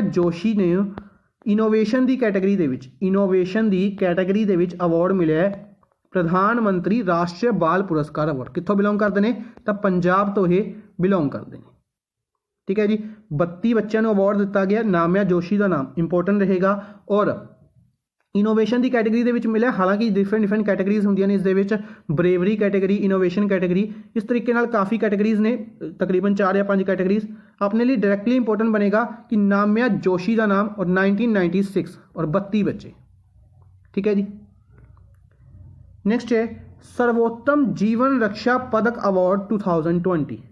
जोशी ने इनोवेशन की कैटेगरी दे विच अवार्ड मिले है प्रधानमंत्री राष्ट्रीय बाल पुरस्कार अवार्ड। कित्थों बिलोंग करते हैं, तो पंजाब तो ये बिलोंग करते हैं। ठीक है जी, 32 बच्चों को अवार्ड दिता गया। नाम्या जोशी का नाम इंपोर्टेंट रहेगा और इनोवेशन की कैटेगरी दे विच मिले। हालांकि डिफरेंट कैटेगरीज होंदियां ने, इस दे विच ब्रेवरी कैटेगरी, इनोवेशन कैटेगरी, इस तरीके नाल काफ़ी कैटेगरीज ने, तकरीबन 4 या 5 कैटेगरीज। अपने लिए डायरैक्टली इंपोर्टेंट बनेगा कि नाम्या जोशी का नाम और 1996 और 32 बच्चे। ठीक है जी, नेक्स्ट है सर्वोत्तम जीवन रक्षा पदक अवार्ड 2020।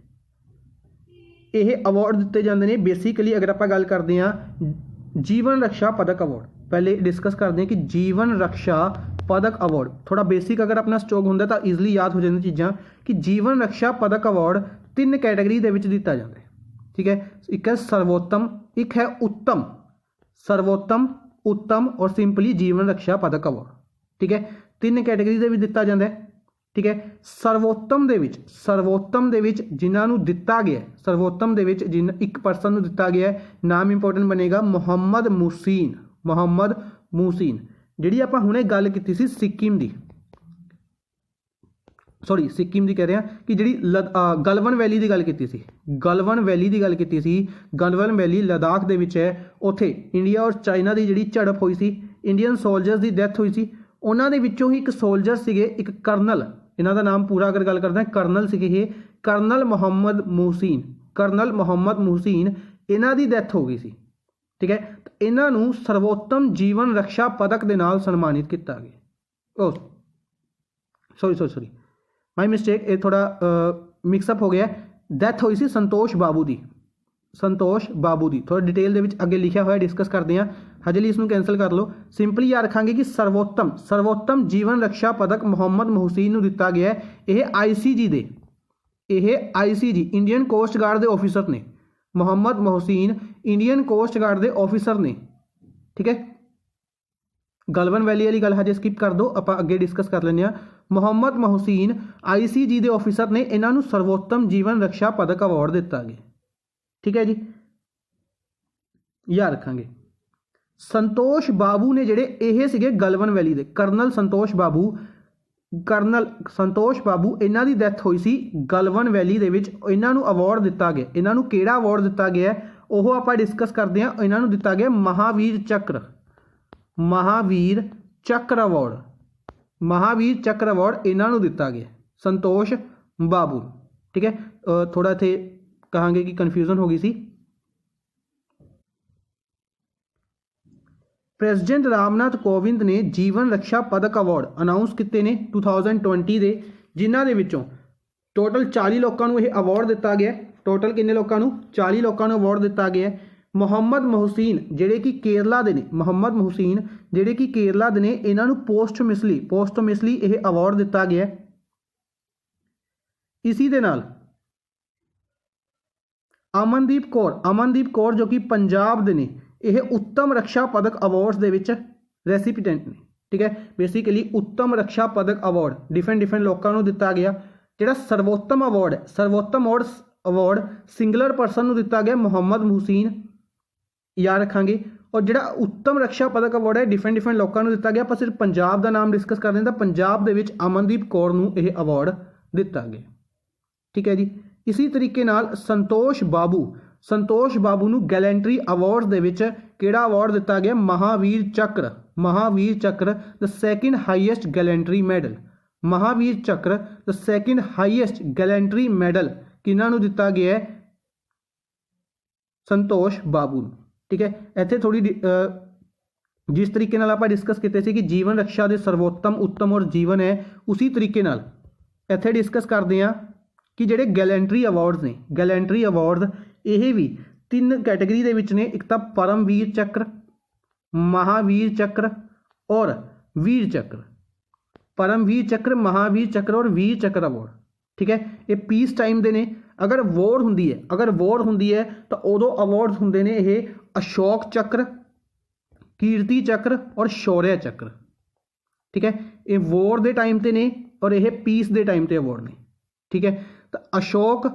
यह अवार्ड दिते जाते हैं बेसिकली अगर आप गल करते हैं जीवन रक्षा पदक अवार्ड। पहले डिस्कस करते हैं कि जीवन रक्षा पदक अवार्ड थोड़ा बेसिक अगर अपना स्टॉक होंगे तो ईजिली याद हो जाती चीज़ां कि जीवन रक्षा पदक अवार्ड 3 कैटेगरी दे विच दिता जाता है। ठीक है, एक है सर्वोत्तम, एक है उत्तम, सर्वोत्तम, उत्तम और सिंपली जीवन रक्षा पदक अवार्ड। ठीक है, 3 कैटेगरी दे विच दिता जाता है। ठीक है, सर्वोत्तम दे विच जिन्हां नूं दिता गया, सर्वोत्तम दे विच एक परसन नूं दिता गया है, नाम इंपोर्टेंट बनेगा मोहम्मद मुहसिन। जिहड़ी आपां हुणे गल कीती सी सिक्किम दी, ਸੌਰੀ ਸਿੱਕਿਮ ਦੀ ਕਹਿ ਰਿਹਾ ਕਿ ਜਿਹੜੀ ਗਲਵਨ ਵੈਲੀ ਦੀ ਗੱਲ ਕੀਤੀ ਸੀ, ਗਲਵਨ ਵੈਲੀ ਦੀ ਗੱਲ ਕੀਤੀ ਸੀ। ਗਲਵਨ ਵੈਲੀ ਲਦਾਖ ਦੇ ਵਿੱਚ ਹੈ। ਉੱਥੇ ਇੰਡੀਆ ਔਰ ਚਾਈਨਾ ਦੀ ਜਿਹੜੀ ਝੜਪ ਹੋਈ ਸੀ, ਇੰਡੀਅਨ ਸੋਲਜਰਸ ਦੀ ਡੈਥ ਹੋਈ ਸੀ। ਉਹਨਾਂ ਦੇ ਵਿੱਚੋਂ ਹੀ ਇੱਕ ਸੋਲਜਰ ਸੀਗੇ, ਇੱਕ ਕਰਨਲ, ਇਹਨਾਂ ਦਾ ਨਾਮ ਪੂਰਾ ਅਗਰ ਗੱਲ ਕਰਦਾ ਕਰਨਲ ਸੀਗੇ ਇਹ, ਕਰਨਲ ਮੁਹੰਮਦ ਮੁਹਸੀਨ, ਕਰਨਲ ਮੁਹੰਮਦ ਮੁਹਸੀਨ, ਇਹਨਾਂ ਦੀ ਡੈਥ ਹੋ ਗਈ ਸੀ। ਠੀਕ ਹੈ, ਇਹਨਾਂ ਨੂੰ ਸਰਵੋਤਮ ਜੀਵਨ ਰਕਸ਼ਾ ਪਦਕ ਦੇ ਨਾਲ ਸਨਮਾਨਿਤ ਕੀਤਾ ਗਿਆ। ਸੌਰੀ ਮਾਈ ਮਿਸਟੇਕ, ਇਹ ਥੋੜਾ ਮਿਕਸਅਪ ਹੋ ਗਿਆ। ਡੈਥ ਹੋਈ ਸੀ ਸੰਤੋਸ਼ ਬਾਬੂ ਦੀ, ਸੰਤੋਸ਼ ਬਾਬੂ ਦੀ। ਥੋੜਾ ਡਿਟੇਲ ਦੇ ਵਿੱਚ ਅੱਗੇ ਲਿਖਿਆ ਹੋਇਆ ਡਿਸਕਸ ਕਰਦੇ ਹਾਂ, ਹਜੇ ਲਈ ਇਸ ਨੂੰ ਕੈਂਸਲ ਕਰ ਲਓ। ਸਿੰਪਲੀ ਯਾਦ ਰੱਖਾਂਗੇ ਕਿ ਸਰਵੋਤਮ ਜੀਵਨ ਰਕਸ਼ਾ ਪਦਕ ਮੁਹੰਮਦ ਮੁਹਸੀਨ ਨੂੰ ਦਿੱਤਾ ਗਿਆ। ਇਹ ICG ਦੇ, ਇਹ ICG ਇੰਡੀਅਨ ਕੋਸਟ ਗਾਰਡ ਦੇ ਆਫਿਸਰ ਨੇ। ਮੁਹੰਮਦ ਮੁਹਸੀਨ ਇੰਡੀਅਨ ਕੋਸਟ ਗਾਰਡ ਦੇ ਆਫਿਸਰ ਨੇ। ਠੀਕ ਹੈ, ਗਲਵਨ ਵੈਲੀ ਵਾਲੀ ਗੱਲ ਹਜੇ ਸਕਿਪ ਕਰ ਦਿਓ, ਆਪਾਂ ਅੱਗੇ ਡਿਸਕਸ ਕਰ ਲੈਂਦੇ ਹਾਂ। ਮੁਹੰਮਦ ਮੁਹਸੀਨ ICG ਦੇ ਆਫਿਸਰ ਨੇ, ਇਹਨਾਂ ਨੂੰ ਸਰਵੋਤਮ ਜੀਵਨ ਰਕਸ਼ਾ ਪਦਕ ਅਵਾਰਡ ਦਿੱਤਾ ਗਿਆ। ਠੀਕ ਹੈ ਜੀ, ਯਾਦ ਰੱਖਾਂਗੇ। ਸੰਤੋਸ਼ ਬਾਬੂ ਨੇ ਜਿਹੜੇ, ਇਹ ਸੀਗੇ ਗਲਵਨ ਵੈਲੀ ਦੇ ਕਰਨਲ ਸੰਤੋਸ਼ ਬਾਬੂ, ਕਰਨਲ ਸੰਤੋਸ਼ ਬਾਬੂ, ਇਹਨਾਂ ਦੀ ਡੈਥ ਹੋਈ ਸੀ ਗਲਵਨ ਵੈਲੀ ਦੇ ਵਿੱਚ। ਇਹਨਾਂ ਨੂੰ ਅਵਾਰਡ ਦਿੱਤਾ ਗਿਆ। ਇਹਨਾਂ ਨੂੰ ਕਿਹੜਾ ਅਵਾਰਡ ਦਿੱਤਾ ਗਿਆ ਉਹ ਆਪਾਂ ਡਿਸਕਸ ਕਰਦੇ ਹਾਂ। ਇਹਨਾਂ ਨੂੰ ਦਿੱਤਾ ਗਿਆ ਮਹਾਵੀਰ ਚੱਕਰ, ਮਹਾਵੀਰ ਚੱਕਰ ਅਵਾਰਡ, ਮਹਾਵੀਰ ਚੱਕਰ ਅਵਾਰਡ ਇਹਨਾਂ ਨੂੰ ਦਿੱਤਾ ਗਿਆ, ਸੰਤੋਸ਼ ਬਾਬੂ। ਠੀਕ ਹੈ, ਥੋੜਾ ਇੱਥੇ ਕਹਾਂਗੇ ਕਿ ਕਨਫਿਊਜ਼ਨ ਹੋ ਗਈ ਸੀ। ਪ੍ਰੈਜ਼ੀਡੈਂਟ ਰਾਮਨਾਥ ਕੋਵਿੰਦ ਨੇ ਜੀਵਨ ਰਕਸ਼ਾ ਪਦਕ ਅਵਾਰਡ ਅਨਾਉਂਸ ਕੀਤੇ ਨੇ 2020 ਦੇ, ਜਿਨ੍ਹਾਂ ਦੇ ਵਿੱਚੋਂ ਟੋਟਲ 40 ਲੋਕਾਂ ਨੂੰ ਇਹ ਅਵਾਰਡ ਦਿੱਤਾ ਗਿਆ। ਟੋਟਲ ਕਿੰਨੇ ਲੋਕਾਂ ਨੂੰ? 40 ਲੋਕਾਂ ਨੂੰ ਅਵਾਰਡ ਦਿੱਤਾ ਗਿਆ। ਮੁਹੰਮਦ ਮੁਹਸੀਨ ਜਿਹੜੇ ਕਿ ਕੇਰਲਾ ਦੇ ਨੇ, ਮੁਹੰਮਦ ਮੁਹਸੀਨ ਜਿਹੜੇ ਕਿ ਕੇਰਲਾ ਦੇ ਨੇ, ਇਹਨਾਂ ਨੂੰ ਪੋਸਟਮਿਸਲੀ ਇਹ ਅਵਾਰਡ ਦਿੱਤਾ ਗਿਆ। ਇਸੀ ਦੇ ਨਾਲ ਅਮਨਦੀਪ ਕੌਰ ਜੋ ਕਿ ਪੰਜਾਬ ਦੇ ਨੇ, ਇਹ ਉੱਤਮ ਰਕਸ਼ਾ ਪਦਕ ਅਵਾਰਡਸ ਦੇ ਵਿੱਚ ਰੈਸੀਪੀਟੈਂਟ ਨੇ। ਠੀਕ ਹੈ, ਬੇਸਿਕਲੀ ਉੱਤਮ ਰਕਸ਼ਾ ਪਦਕ ਅਵਾਰਡ ਡਿਫਰੈਂਟ ਲੋਕਾਂ ਨੂੰ ਦਿੱਤਾ ਗਿਆ। ਜਿਹੜਾ ਸਰਵੋਤਮ ਅਵਾਰਡ ਹੈ, ਸਰਵੋਤਮ ਅਵਾਰਡ ਸਿੰਗੂਲਰ ਪਰਸਨ ਨੂੰ ਦਿੱਤਾ ਗਿਆ, ਮੁਹੰਮਦ ਮੁਹਸੀਨ, ਯਾਦ ਰੱਖਾਂਗੇ। ਔਰ ਜਿਹੜਾ ਉੱਤਮ ਰਕਸ਼ਾ ਪਦਕ ਅਵਾਰਡ ਹੈ ਡਿਫਰੈਂਟ ਲੋਕਾਂ ਨੂੰ ਦਿੱਤਾ ਗਿਆ। ਆਪਾਂ ਸਿਰਫ ਪੰਜਾਬ ਦਾ ਨਾਮ ਡਿਸਕਸ ਕਰਦੇ ਹਾਂ ਤਾਂ ਪੰਜਾਬ ਦੇ ਵਿੱਚ ਅਮਨਦੀਪ ਕੌਰ ਨੂੰ ਇਹ ਅਵਾਰਡ ਦਿੱਤਾ ਗਿਆ। ਠੀਕ ਹੈ ਜੀ, ਇਸੇ ਤਰੀਕੇ ਨਾਲ ਸੰਤੋਸ਼ ਬਾਬੂ ਨੂੰ ਗੈਲੈਂਟਰੀ ਅਵਾਰਡਸ ਦੇ ਵਿੱਚ ਕਿਹੜਾ ਅਵਾਰਡ ਦਿੱਤਾ ਗਿਆ? Mahavir Chakra the second highest gallantry medal, Mahavir Chakra the second highest gallantry medal ਕਿਹਨਾਂ ਨੂੰ ਦਿੱਤਾ ਗਿਆ ਹੈ? ਸੰਤੋਸ਼ ਬਾਬੂ ਨੂੰ। ਠੀਕ ਹੈ, ਇੱਥੇ ਥੋੜੀ ਜਿਸ ਤਰੀਕੇ ਨਾਲ ਆਪਾਂ ਡਿਸਕਸ ਕੀਤੇ ਸੀ ਕਿ ਜੀਵਨ ਰਕਸ਼ਾ ਦੇ ਸਰਵੋਤਮ, ਉੱਤਮ ਔਰ ਜੀਵਨ ਹੈ, ਉਸੇ ਤਰੀਕੇ ਨਾਲ ਇੱਥੇ ਡਿਸਕਸ ਕਰਦੇ ਹਾਂ ਕਿ ਜਿਹੜੇ ਗੈਲੈਂਟਰੀ ਅਵਾਰਡਸ ਨੇ, ਗੈਲੈਂਟਰੀ ਅਵਾਰਡ ਇਹ ਵੀ 3 ਕੈਟੇਗਰੀ ਦੇ ਵਿੱਚ ਨੇ। ਇੱਕ ਤਾਂ ਪਰਮਵੀਰ ਚੱਕਰ, ਮਹਾਵੀਰ ਚੱਕਰ ਔਰ ਵੀਰ ਚੱਕਰ। ਪਰਮਵੀਰ ਚੱਕਰ, ਮਹਾਵੀਰ ਚੱਕਰ ਔਰ ਵੀਰ ਚੱਕਰ ਅਵਾਰਡ। ਠੀਕ ਹੈ, ਇਹ ਪੀਸ ਟਾਈਮ ਦੇ ਨੇ। ਅਗਰ ਵੋਰ ਹੁੰਦੀ ਹੈ ਤਾਂ ਉਦੋਂ ਅਵਾਰਡਸ ਹੁੰਦੇ ਨੇ ਇਹ ਅਸ਼ੋਕ ਚੱਕਰ, ਕੀਰਤੀ ਚੱਕਰ ਔਰ ਸ਼ੌਰਯ ਚੱਕਰ। ਠੀਕ ਹੈ, ਇਹ ਵੋਰ ਦੇ ਟਾਈਮ ਤੇ ਨੇ ਔਰ ਇਹ ਪੀਸ ਦੇ ਟਾਈਮ ਤੇ ਅਵਾਰਡ ਨੇ। ਠੀਕ ਹੈ, ਤਾਂ ਅਸ਼ੋਕ,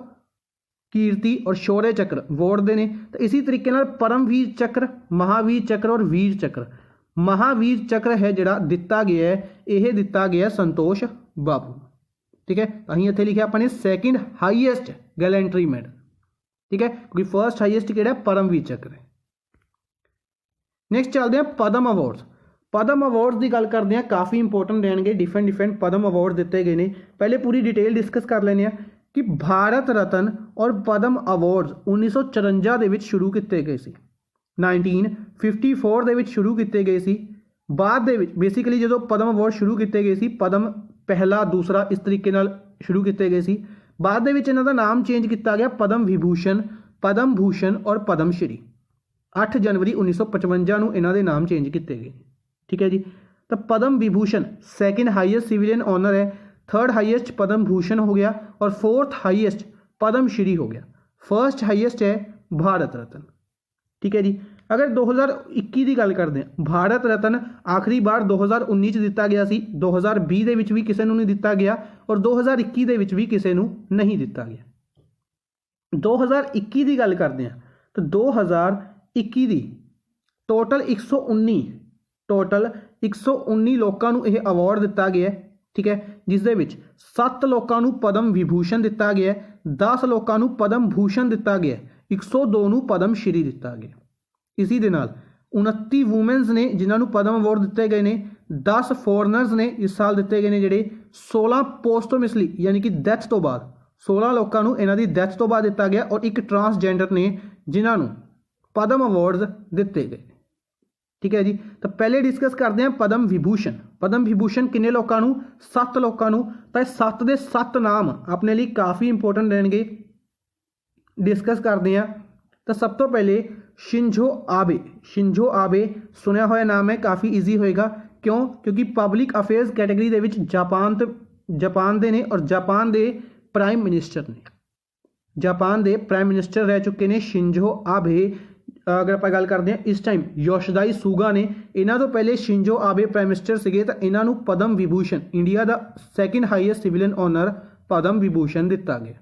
ਕੀਰਤੀ ਔਰ ਸ਼ੌਰਯ ਚੱਕਰ ਵੋਰ ਦੇ ਨੇ। ਤਾਂ ਇਸੇ ਤਰੀਕੇ ਨਾਲ ਪਰਮਵੀਰ ਚੱਕਰ, ਮਹਾਵੀਰ ਚੱਕਰ ਔਰ ਵੀਰ ਚੱਕਰ। ਮਹਾਵੀਰ ਚੱਕਰ ਹੈ ਜਿਹੜਾ ਦਿੱਤਾ ਗਿਆ ਹੈ, ਇਹ ਦਿੱਤਾ ਗਿਆ ਸੰਤੋਸ਼ ਬਾਬੂ। ਠੀਕ ਹੈ, ਅਸੀਂ ਇੱਥੇ ਲਿਖਿਆ ਆਪਾਂ ਨੇ ਸੈਕਿੰਡ ਹਾਈਐਸਟ ਗੈਲੈਂਟਰੀ ਮੈਡਲ। ਠੀਕ ਹੈ, ਕਿਉਂਕਿ ਫਰਸਟ ਹਾਈਐਸਟ ਕਿਹੜਾ? ਪਰਮਵੀਰ ਚੱਕਰ ਹੈ। ਨੈਕਸਟ ਚੱਲਦੇ ਹਾਂ ਪਦਮ ਅਵਾਰਡਸ। ਪਦਮ ਅਵਾਰਡਸ ਦੀ ਗੱਲ ਕਰਦੇ ਹਾਂ, ਕਾਫੀ ਇੰਪੋਰਟੈਂਟ ਰਹਿਣਗੇ। ਡਿਫਰੈਂਟ ਪਦਮ ਅਵਾਰਡ ਦਿੱਤੇ ਗਏ ਨੇ। ਪਹਿਲੇ ਪੂਰੀ ਡਿਟੇਲ ਡਿਸਕਸ ਕਰ ਲੈਂਦੇ ਹਾਂ ਕਿ ਭਾਰਤ ਰਤਨ ਔਰ ਪਦਮ ਅਵਾਰਡਸ 1954 ਦੇ ਵਿੱਚ ਸ਼ੁਰੂ ਕੀਤੇ ਗਏ ਸੀ। 1954 ਦੇ ਵਿੱਚ ਸ਼ੁਰੂ ਕੀਤੇ ਗਏ ਸੀ। ਬਾਅਦ ਦੇ ਵਿੱਚ ਬੇਸਿਕਲੀ ਜਦੋਂ ਪਦਮ ਅਵਾਰਡ ਸ਼ੁਰੂ ਕੀਤੇ ਗਏ ਸੀ, ਪਦਮ ਪਹਿਲਾ, ਦੂਸਰਾ, ਇਸ ਤਰੀਕੇ ਨਾਲ ਸ਼ੁਰੂ ਕੀਤੇ ਗਏ ਸੀ। ਬਾਅਦ ਦੇ ਵਿੱਚ ਇਹਨਾਂ ਦਾ ਨਾਮ ਚੇਂਜ ਕੀਤਾ ਗਿਆ ਪਦਮ ਵਿਭੂਸ਼ਣ, ਪਦਮ ਭੂਸ਼ਣ ਔਰ ਪਦਮ ਸ਼੍ਰੀ। 8 ਜਨਵਰੀ 1955 ਨੂੰ ਇਹਨਾਂ ਦੇ ਨਾਮ ਚੇਂਜ ਕੀਤੇ ਗਏ। ਠੀਕ ਹੈ ਜੀ, ਤਾਂ Padma Vibhushan second highest civilian honour है, थर्ड हाईएस्ट पद्म भूषण हो गया और 4th हाईएस्ट पद्म श्री हो गया। फर्स्ट हाईएस्ट है भारत रत्न। ठीक है जी, अगर 2021 की गल करते हैं, भारत रत्न आखिरी बार 2019 च दिता गया सी, 2020 ਦੇ ਵਿੱਚ ਵੀ ਕਿਸੇ ਨੂੰ ਨਹੀਂ ਦਿੱਤਾ ਗਿਆ और 2021 ਦੇ ਵਿੱਚ ਵੀ ਕਿਸੇ ਨੂੰ ਨਹੀਂ ਦਿੱਤਾ ਗਿਆ। 2021 ਦੀ ਗੱਲ ਕਰਦੇ ਹਾਂ ਤਾਂ 2021 ਦੀ ਟੋਟਲ 119 ਲੋਕਾਂ ਨੂੰ ਇਹ ਅਵਾਰਡ ਦਿੱਤਾ ਗਿਆ। ठीक है, ਜਿਸ ਦੇ ਵਿੱਚ 7 ਲੋਕਾਂ ਨੂੰ ਪਦਮ ਵਿਭੂਸ਼ਣ ਦਿੱਤਾ ਗਿਆ, 10 ਲੋਕਾਂ ਨੂੰ ਪਦਮ ਭੂਸ਼ਣ ਦਿੱਤਾ ਗਿਆ, 102 ਨੂੰ ਪਦਮ ਸ਼੍ਰੀ ਦਿੱਤਾ ਗਿਆ। ਇसी ਦੇ ਨਾਲ 29 ਵੂਮਨਸ ਨੇ ਜਿਨ੍ਹਾਂ ਨੂੰ ਪਦਮ ਅਵਾਰਡ ਦਿੱਤੇ ਗਏ ਨੇ, 10 ਫੋਰਨਰਸ ਨੇ ਇਸ ਸਾਲ ਦਿੱਤੇ ਗਏ ਨੇ ਜਿਹੜੇ, 16 ਪੋਸਟੋਮਿਸਲੀ ਯਾਨੀ ਕਿ ਡੈਥ ਤੋਂ ਬਾਅਦ 16 ਲੋਕਾਂ ਨੂੰ ਇਹਨਾਂ ਦੀ ਡੈਥ ਤੋਂ ਬਾਅਦ ਦਿੱਤਾ ਗਿਆ, ਔਰ ਇੱਕ ਟਰਾਂਸਜੈਂਡਰ ਨੇ ਜਿਨ੍ਹਾਂ ਨੂੰ ਪਦਮ ਅਵਾਰਡਸ ਦਿੱਤੇ ਗਏ। ठीक है जी, तो पहले डिस्कस करते हैं पदम विभूषण। पदम विभूषण किन्ने लोगों को? 7 लोगों को। तो 7 के 7 नाम अपने लिए काफ़ी इंपोर्टेंट रहेंगे, डिस्कस करते हैं। तो सब तो पहले शिंजो आबे। शिंजो आबे सुनिया हुआ नाम है, काफ़ी ईजी होएगा। क्यों? क्योंकि पब्लिक अफेयर्स कैटेगरी दे विच जापान दे ने, और जापान दे प्राइम मिनिस्टर ने, जापान दे प्राइम मिनिस्टर रह चुके हैं शिंजो आबे। अगर आप गल करते हैं इस टाइम योशिदाई सुगा ने, इन्हों तो पहले शिंजो आबे प्राइम मिनिस्टर से, तो इन्हों पदम विभूषण, इंडिया का second highest civilian honour Padma Vibhushan दिता गया।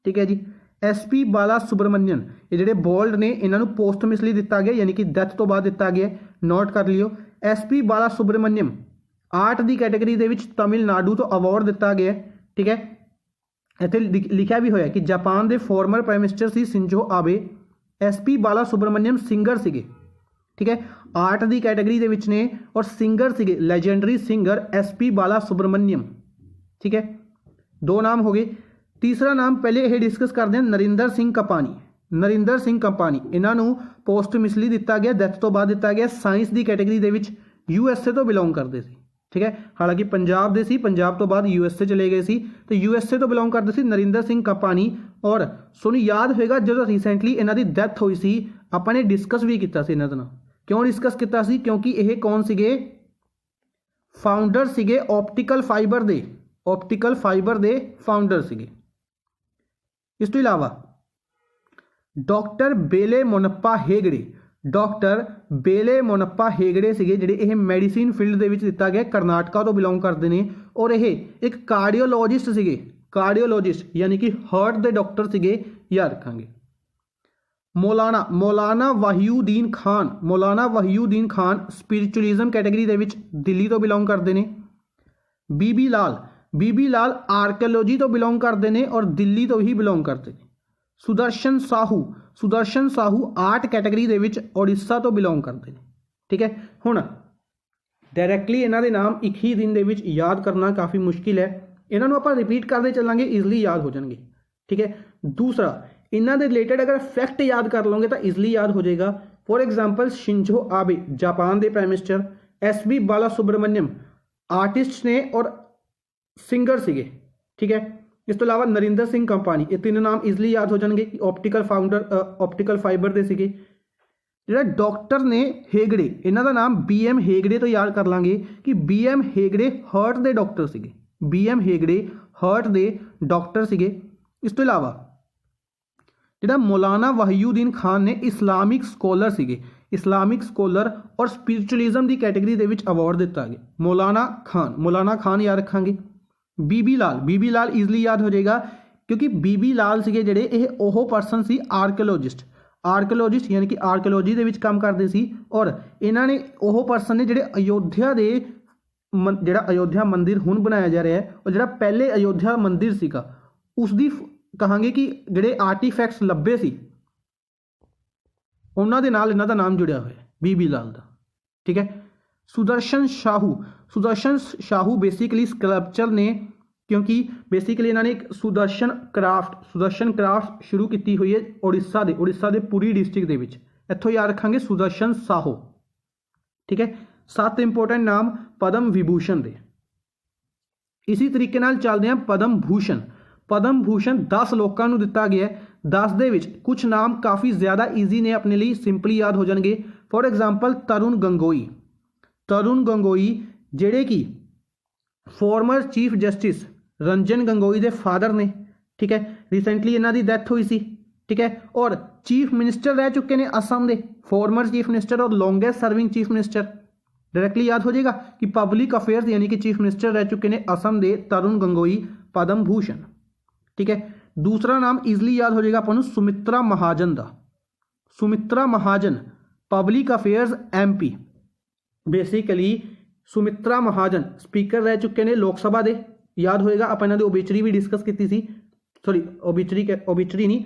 ठीक है जी। SP बाला सुब्रमण्यन ये जोड़े बोल्ड ने, इन्हों पोस्टमिसली दिता गया, यानी कि डैथ तो बाद दिता गया। नोट कर लियो, SP बाला सुब्रमण्यम आर्ट की कैटेगरी के तमिलनाडु तो अवार्ड दिता गया। ठीक है, इतने लिखा भी होया कि जापान के फॉर्मर प्राइम मिनिस्टर सी शिंजो आबे, SP बाला सुब्रमण्यम सिंगर सीगे। ठीक है, आर्ट की कैटेगरी के विच ने, और सिंगर सीगे लैजेंडरी सिंगर SP बाला सुब्रमण्यम। ठीक है, 2 नाम हो गए। तीसरा नाम पहले यह डिस्कस करते हैं, नरिंदर सिंह कंपानी। नरिंदर सिंह कंपानी इन्हों पोस्टमिसली दिता गया, डैथ तो बाद दिता गया। साइंस की कैटेगरी के विच USA तो बिलोंग करते थे। ठीक है, हालांकि पंजाब दे सी, पंजाब तो बाद USA चले गए सी, तो USA तो बिलोंग करते सी नरिंदर सिंह कंपानी। और सुनो याद होएगा जो रिसेंटली इन्हों की डैथ हुई सी, आपने डिस्कस भी किया सी इन्हों नाल। क्यों डिस्कस किया सी? क्योंकि यह कौन सीगे? फाउंडर सीगे ऑप्टिकल फाइबर दे, ऑप्टिकल फाइबर दे फाउंडर सीगे। इस तो इलावा डॉक्टर बेले मोनप्पा हेगड़े, डॉक्टर बेले मोनप्पा हेगड़े सीगे जिहड़े यह मैडिसिन फील्ड के दिता गया, कर्नाटका तो बिलोंग करते हैं। और यह एक कार्डियोलॉजिस्ट सीगे, कार्डियोलॉजिस्ट यानी कि हार्ट के डॉक्टर सीगे, याद रखांगे। मौलाना वहीउद्दीन खान, मौलाना वहीउद्दीन खान स्पिरिचुअलिज्म कैटेगरी के दिल्ली तो बिलोंग करते हैं। बीबी लाल आर्कियोलॉजी तो बिलोंग करते हैं और दिल्ली तो ही बिलोंग करते हैं। सुदर्शन साहू आर्ट कैटेगरी के ओडिशा तो बिलोंग करते हैं। ठीक है, हुण डायरैक्टली इन्हों के नाम एक ही दिन के याद करना काफ़ी मुश्किल है, इन्हों आप रिपीट करते चलेंगे, ईजिली याद हो जाएंगे। ठीक है, दूसरा इन्हों के रिलेटेड अगर फैक्ट याद कर लोगे तो ईजिली याद हो जाएगा। For example Shinzo Abe Japan के प्राइम मिनिस्टर, SP बाला सुब्रमण्यम आर्टिस्ट ने और सिंगर सीगे। ठीक है, इस तो इलावा नरिंदर सिंह कंपानी, ये 3 नाम ईजिली याद हो जाएंगे कि ऑप्टिकल फाइबर के सीगे। जो डॉक्टर ने हेगड़े, इन्हों का नाम BM हेगड़े तो याद कर लाँगे कि BM हेगड़े हार्ट के डॉक्टर सीगे, BM हेगड़े हार्ट के डॉक्टर सीगे। इस तो इलावा जो मौलाना वहीउद्दीन खान ने इस्लामिक स्कॉलर सीगे, इस्लामिक स्कॉलर और स्पिरिचुअलिज्म की कैटेगरी के अवार्ड दिता गया। मौलाना खान याद रखांगे। बीबी लाल ईजिली याद हो जाएगा क्योंकि बीबी लाल सीगे जिहड़े यह ओह परसन सी आर्कियोलॉजिस्ट यानी कि आर्कियोलॉजी के काम करते सी, और इन्होंने ओह परसन ने जिहड़े अयोध्या दे जिहड़ा अयोध्या मंदिर हुण बनाया जा रहा है, और जिहड़ा पहले अयोध्या मंदिर सीगा उसकी कहांगे कि जिहड़े आर्टिफैक्ट्स लभे सी उन्हां दे नाल इन्हां दा नाम जुड़िया होया बीबी लाल का। ठीक है, सुदर्शन शाहू बेसिकली स्कल्पचर ने, क्योंकि बेसिकली इन्होंने एक सुदर्शन क्राफ्ट शुरू की हुई है उड़ीसा के पुरी डिस्ट्रिक्ट के, इत्थों याद रखांगे सुदर्शन साहू। ठीक है, 7 इंपोर्टेंट नाम पद्म विभूषण के। इसी तरीके नाल चलते हैं पद्म भूषण 10 लोगों को दिता गया है। 10 दे विच कुछ नाम काफ़ी ज़्यादा ईजी ने, अपने लिए सिंपली याद हो जाएंगे। फॉर एग्जाम्पल तरुण गंगोई जिहड़े कि former chief justice Ranjan Gangohi के फादर ने। ठीक है, रिसेंटली इन्हों की डैथ हुई सी। ठीक है, और चीफ मिनिस्टर रह चुके हैं असम के, फॉर्मर चीफ मिनिस्टर और longest serving chief minister. Directly याद हो जाएगा कि पब्लिक अफेयर्स यानी कि चीफ मिनिस्टर रह चुके हैं असम के तरुण गंगोई, पद्म भूषण। ठीक है, दूसरा नाम ईजिली याद हो जाएगा अपन सुमित्रा महाजन का। Sumitra Mahajan public affairs MP, basically Sumitra Mahajan speaker रह चुके हैं लोक सभा के, याद होएगा आप इन्हां दी ओबिचरी भी डिस्कस की सी, सॉरी ओबिचरी नहीं,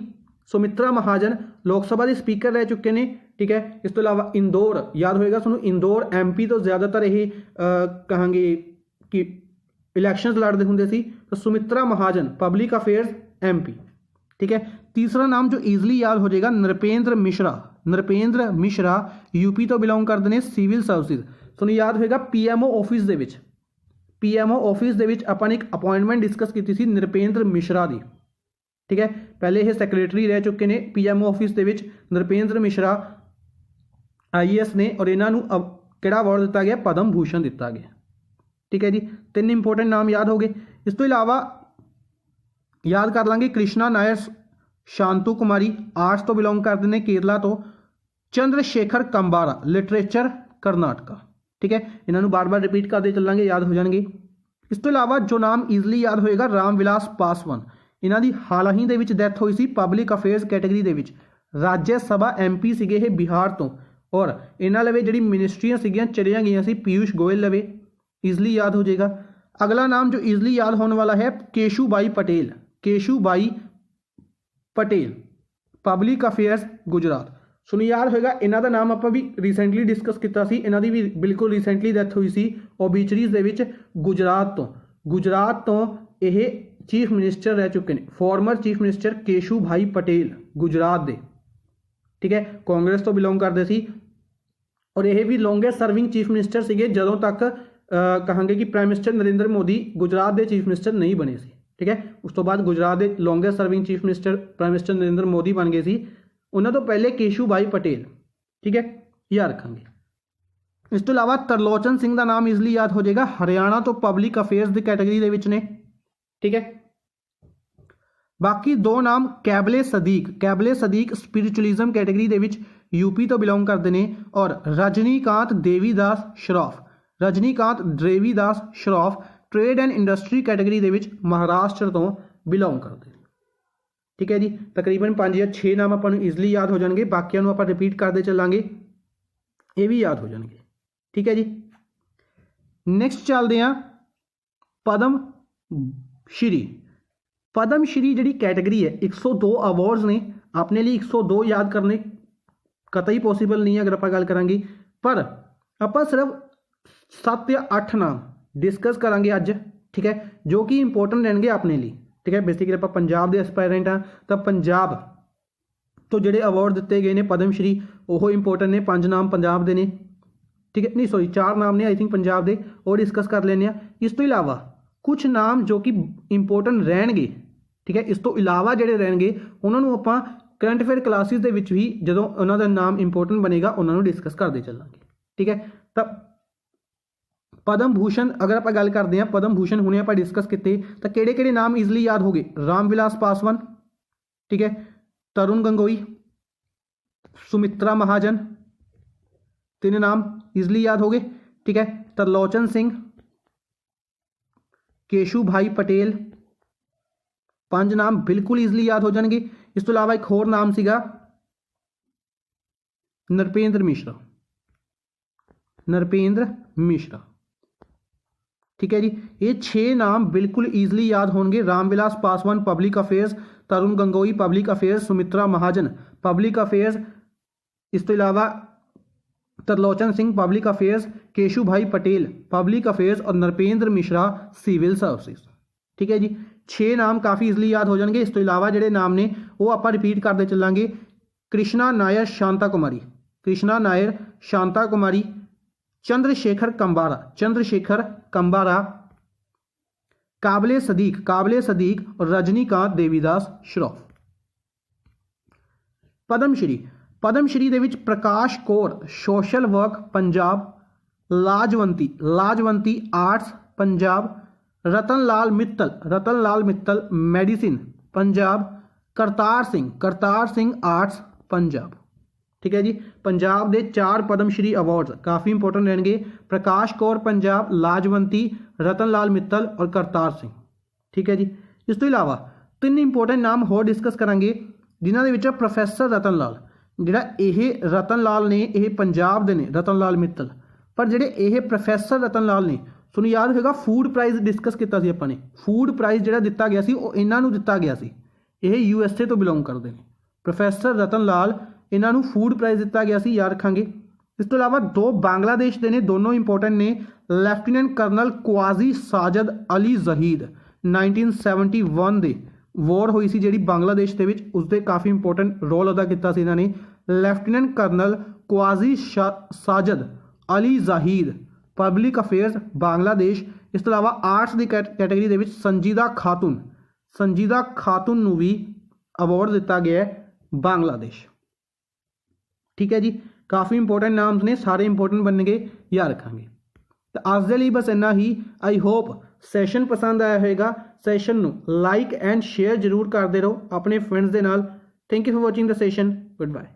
सुमित्रा महाजन लोक सभा के स्पीकर रह चुके हैं, ठीक है। इस तो इलावा इंदौर याद होएगा सूँ, इंदौर MP तो ज़्यादातर ये कहांगे कि इलैक्शनस लड़ते होंगे सी, तो Sumitra Mahajan public affairs MP, ठीक है। तीसरा नाम जो ईजिली याद हो जाएगा नृपेंद्र मिश्रा, नृपेंद्र मिश्रा UP तो बिलोंग करते हैं, सिविल सर्विस तुहानूं याद होएगा PMO ऑफिस दे विच, PMO ऑफिस दे विच आपां ने एक अपॉइंटमेंट डिस्कस की सी नृपेंद्र मिश्रा की, ठीक है। पहले ये सैक्रटरी रह चुके हैं PMO ऑफिस दे विच नृपेंद्र मिश्रा IAS ने, और इन्हों अब किहड़ा अवार्ड दिता गया, पद्म भूषण दिता गया, ठीक है जी। 3 इंपोर्टेंट नाम याद हो गए। इस तो इलावा याद कर लांगे कृष्णा नायर शांतु कुमारी आर्ट्स तो बिलोंग करते हैं केरला तो, चंद्रशेखर कंबारा लिटरेचर कर्नाटका, ठीक है। इन्हों बार बार रिपीट करते चलांगे, याद हो जाएंगे। इस तो इलावा जो नाम ईजिली याद होएगा राम विलास पासवान, इन्हों की हाल ही दे विच डैथ हुई सी पब्लिक अफेयर्स कैटेगरी दे विच, राज्य सभा MP सीगे ये बिहार तो, और इन्हों लवे जी मिनिस्ट्रियां सीगियां चलिया गई सी पीयूष गोयल लवे, ईजिली याद हो जाएगा। अगला नाम जो ईजिली याद होने वाला है केशूबाई पटेल, केशूबाई पटेल पब्लिक अफेयर्स गुजरात, सुनो याद होएगा। इन्हों का नाम आप भी रिसेंटली डिस्कस किया सी, इन्हों की भी बिल्कुल रिसेंटली डैथ हुई सी ओबिचरीज दे विच गुजरात तो ये चीफ मिनिस्टर रह चुके हैं, former chief minister Keshubhai Patel Gujarat दे, ठीक है। कांग्रेस तो बिलोंग करते सी, और यह भी लॉन्गेस्ट सर्विंग चीफ मिनिस्टर सीगे जदों तक कहांगे कि प्राइम मिनिस्टर नरेंद्र मोदी गुजरात के चीफ मिनिस्टर नहीं बने सी, ठीक है। उस तो बाद गुजरात के longest serving chief minister prime minister Narendra Modi बन गए सी, उन्होंने तो पहले केशूभाई पटेल, ठीक है, याद रखेंगे। इस तो इलावा तरलोचन सिंह का नाम ईजिली याद हो जाएगा, हरियाणा तो पब्लिक अफेयर्स की कैटेगरी दे विच ने, ठीक है। बाकी दो नाम कैबले सदीक स्पिरिचुअलिज्म कैटेगरी दे विच UP तो बिलोंग करते हैं, और Rajnikant Devidas Shroff trade and industry category दे विच महाराष्ट्र तो बिलोंग करते हैं, ठीक है जी। तकरीबन 5 या 6 नाम अपन ईजिली याद हो जाएंगे, बाकियों आप रिपीट करते चलांगे, ये भी याद हो जाएंगे, ठीक है जी। नैक्सट चलते हैं पद्म श्री जी कैटेगरी है, 102 अवार्ड्स ने, अपने लिए 102 याद करने कतई पॉसीबल नहीं है अगर आप गल करांगे, पर आप सिर्फ 7 या 8 नाम डिस्कस करांगे अज, ठीक है, जो कि इंपोर्टेंट रहेंगे अपने लिए, ठीक है। बेसिकली आप पंजाब के एस्पायरेंट हाँ, तो पंजाब तो जोड़े अवार्ड दिते गए हैं पद्म श्री वो इंपोर्टेंट ने, 5 नाम पंजाब के ने, ठीक है, नहीं सॉरी 4 नाम ने आई थिंक पंजाब के, और डिस्कस कर लेने। इस तो इलावा कुछ नाम जो कि इंपोर्टेंट रहेंगे, ठीक है, इस तो इलावा जोड़े रहेंगे उन्होंने आप करंट अफेयर क्लासिस के भी जो उन्होंने नाम इंपोर्टेंट बनेगा उन्होंने डिस्कस करते चलांगे, ठीक है। तब पद्म भूषण अगर आप गल करते हैं, पद्म भूषण हुणे आप डिस्कस किए, तो किहड़े नाम ईजिली याद हो गए, राम विलास पासवान, ठीक है, तरुण गंगोई, सुमित्रा महाजन, 3 नाम ईजिली याद हो गए, ठीक है। तरलोचन सिंह, केशूभाई पटेल, 5 नाम बिल्कुल ईजिली याद हो जाएंगे। इस तो इलावा एक होर नाम सीगा नरपेंद्र मिश्रा, ठीक है जी। ये 6 नाम बिल्कुल ईजिली याद होंगे, रामविलास पासवान पब्लिक अफेयर्स, तरुण गंगोई public affairs, Sumitra Mahajan public affairs, इस तो इलावा Tarlochan Singh public affairs, Keshubhai Patel public affairs, और नरपेंद्र मिश्रा सिविल सर्विस, ठीक है जी। 6 नाम काफ़ी ईजिली याद हो जाएंगे। इस तो इलावा जोड़े नाम ने वो आप रिपीट करते चलांगे, कृष्णा नायर शांता कुमारी, चंद्रशेखर कंबारा, काबले सदीक और रजनीकांत देवीदास श्रॉफ। पद्मश्री दे विच प्रकाश कौर सोशल वर्क पंजाब, लाजवंती आर्ट्स पंजाब, रतन लाल मित्तल मेडिसिन पंजाब, करतार सिंह आर्ट्स पंजाब, ठीक है जी। पंजाब के 4 पद्मश्री अवार्ड्स काफ़ी इंपोर्टेंट रहेंगे, प्रकाश कौर पंजाब, लाजवंती, रतन लाल मित्तल और करतार सिंह, ठीक है जी। इस तो इलावा 3 इंपोर्टेंट नाम होर डिस्कस करांगे, जिन्हों के प्रोफैसर रतन लाल, जिहड़ा ये रतन लाल ने यह पंजाब के ने रतन लाल मित्तल, पर जिहड़े ये प्रोफैसर रतन लाल ने ਤੁਹਾਨੂੰ याद होगा फूड प्राइज़ डिस्कस किया सी आपां ने। फूड प्राइज़ जिहड़ा दिता गया सी वो इन्हां नूं दिता गया सी, ये USA तो बिलोंग करते हैं। प्रोफैसर रतन लाल इन्हां नूं फूड प्राइज़ दिता गया सी, याद रखांगे। इस तो इलावा दो बांग्लादेश के ने, दोनों इंपोर्टेंट ने। लैफ्टिनेंट कर्नल क्वाजी साजद अली जहीद 1971 ਦੇ वॉर हुई सी जिहड़ी बांग्लादेश ਦੇ ਵਿੱਚ, उसਦੇ काफ़ी इंपोर्टेंट रोल अदा किया सी इन्हां ने। Lieutenant colonel Qazi Sajad Ali Zahid public affairs Bangladesh. इस तो इलावा आर्ट्स की कैटेगरी के संजीदा खातून नूं भी अवॉर्ड दिता गया है बांग्लादेश। ठीक है जी, काफ़ी इंपोर्टेंट नाम्स ने, सारे इंपोर्टेंट बन गए, याद रखांगे। तो अज दे लई बस इन्ना ही। आई होप सैशन पसंद आया होगा। सैशन नूं लाइक एंड शेयर जरूर करते रहो अपने फ्रेंड्स के नाल। Thank you for watching the session. Good bye.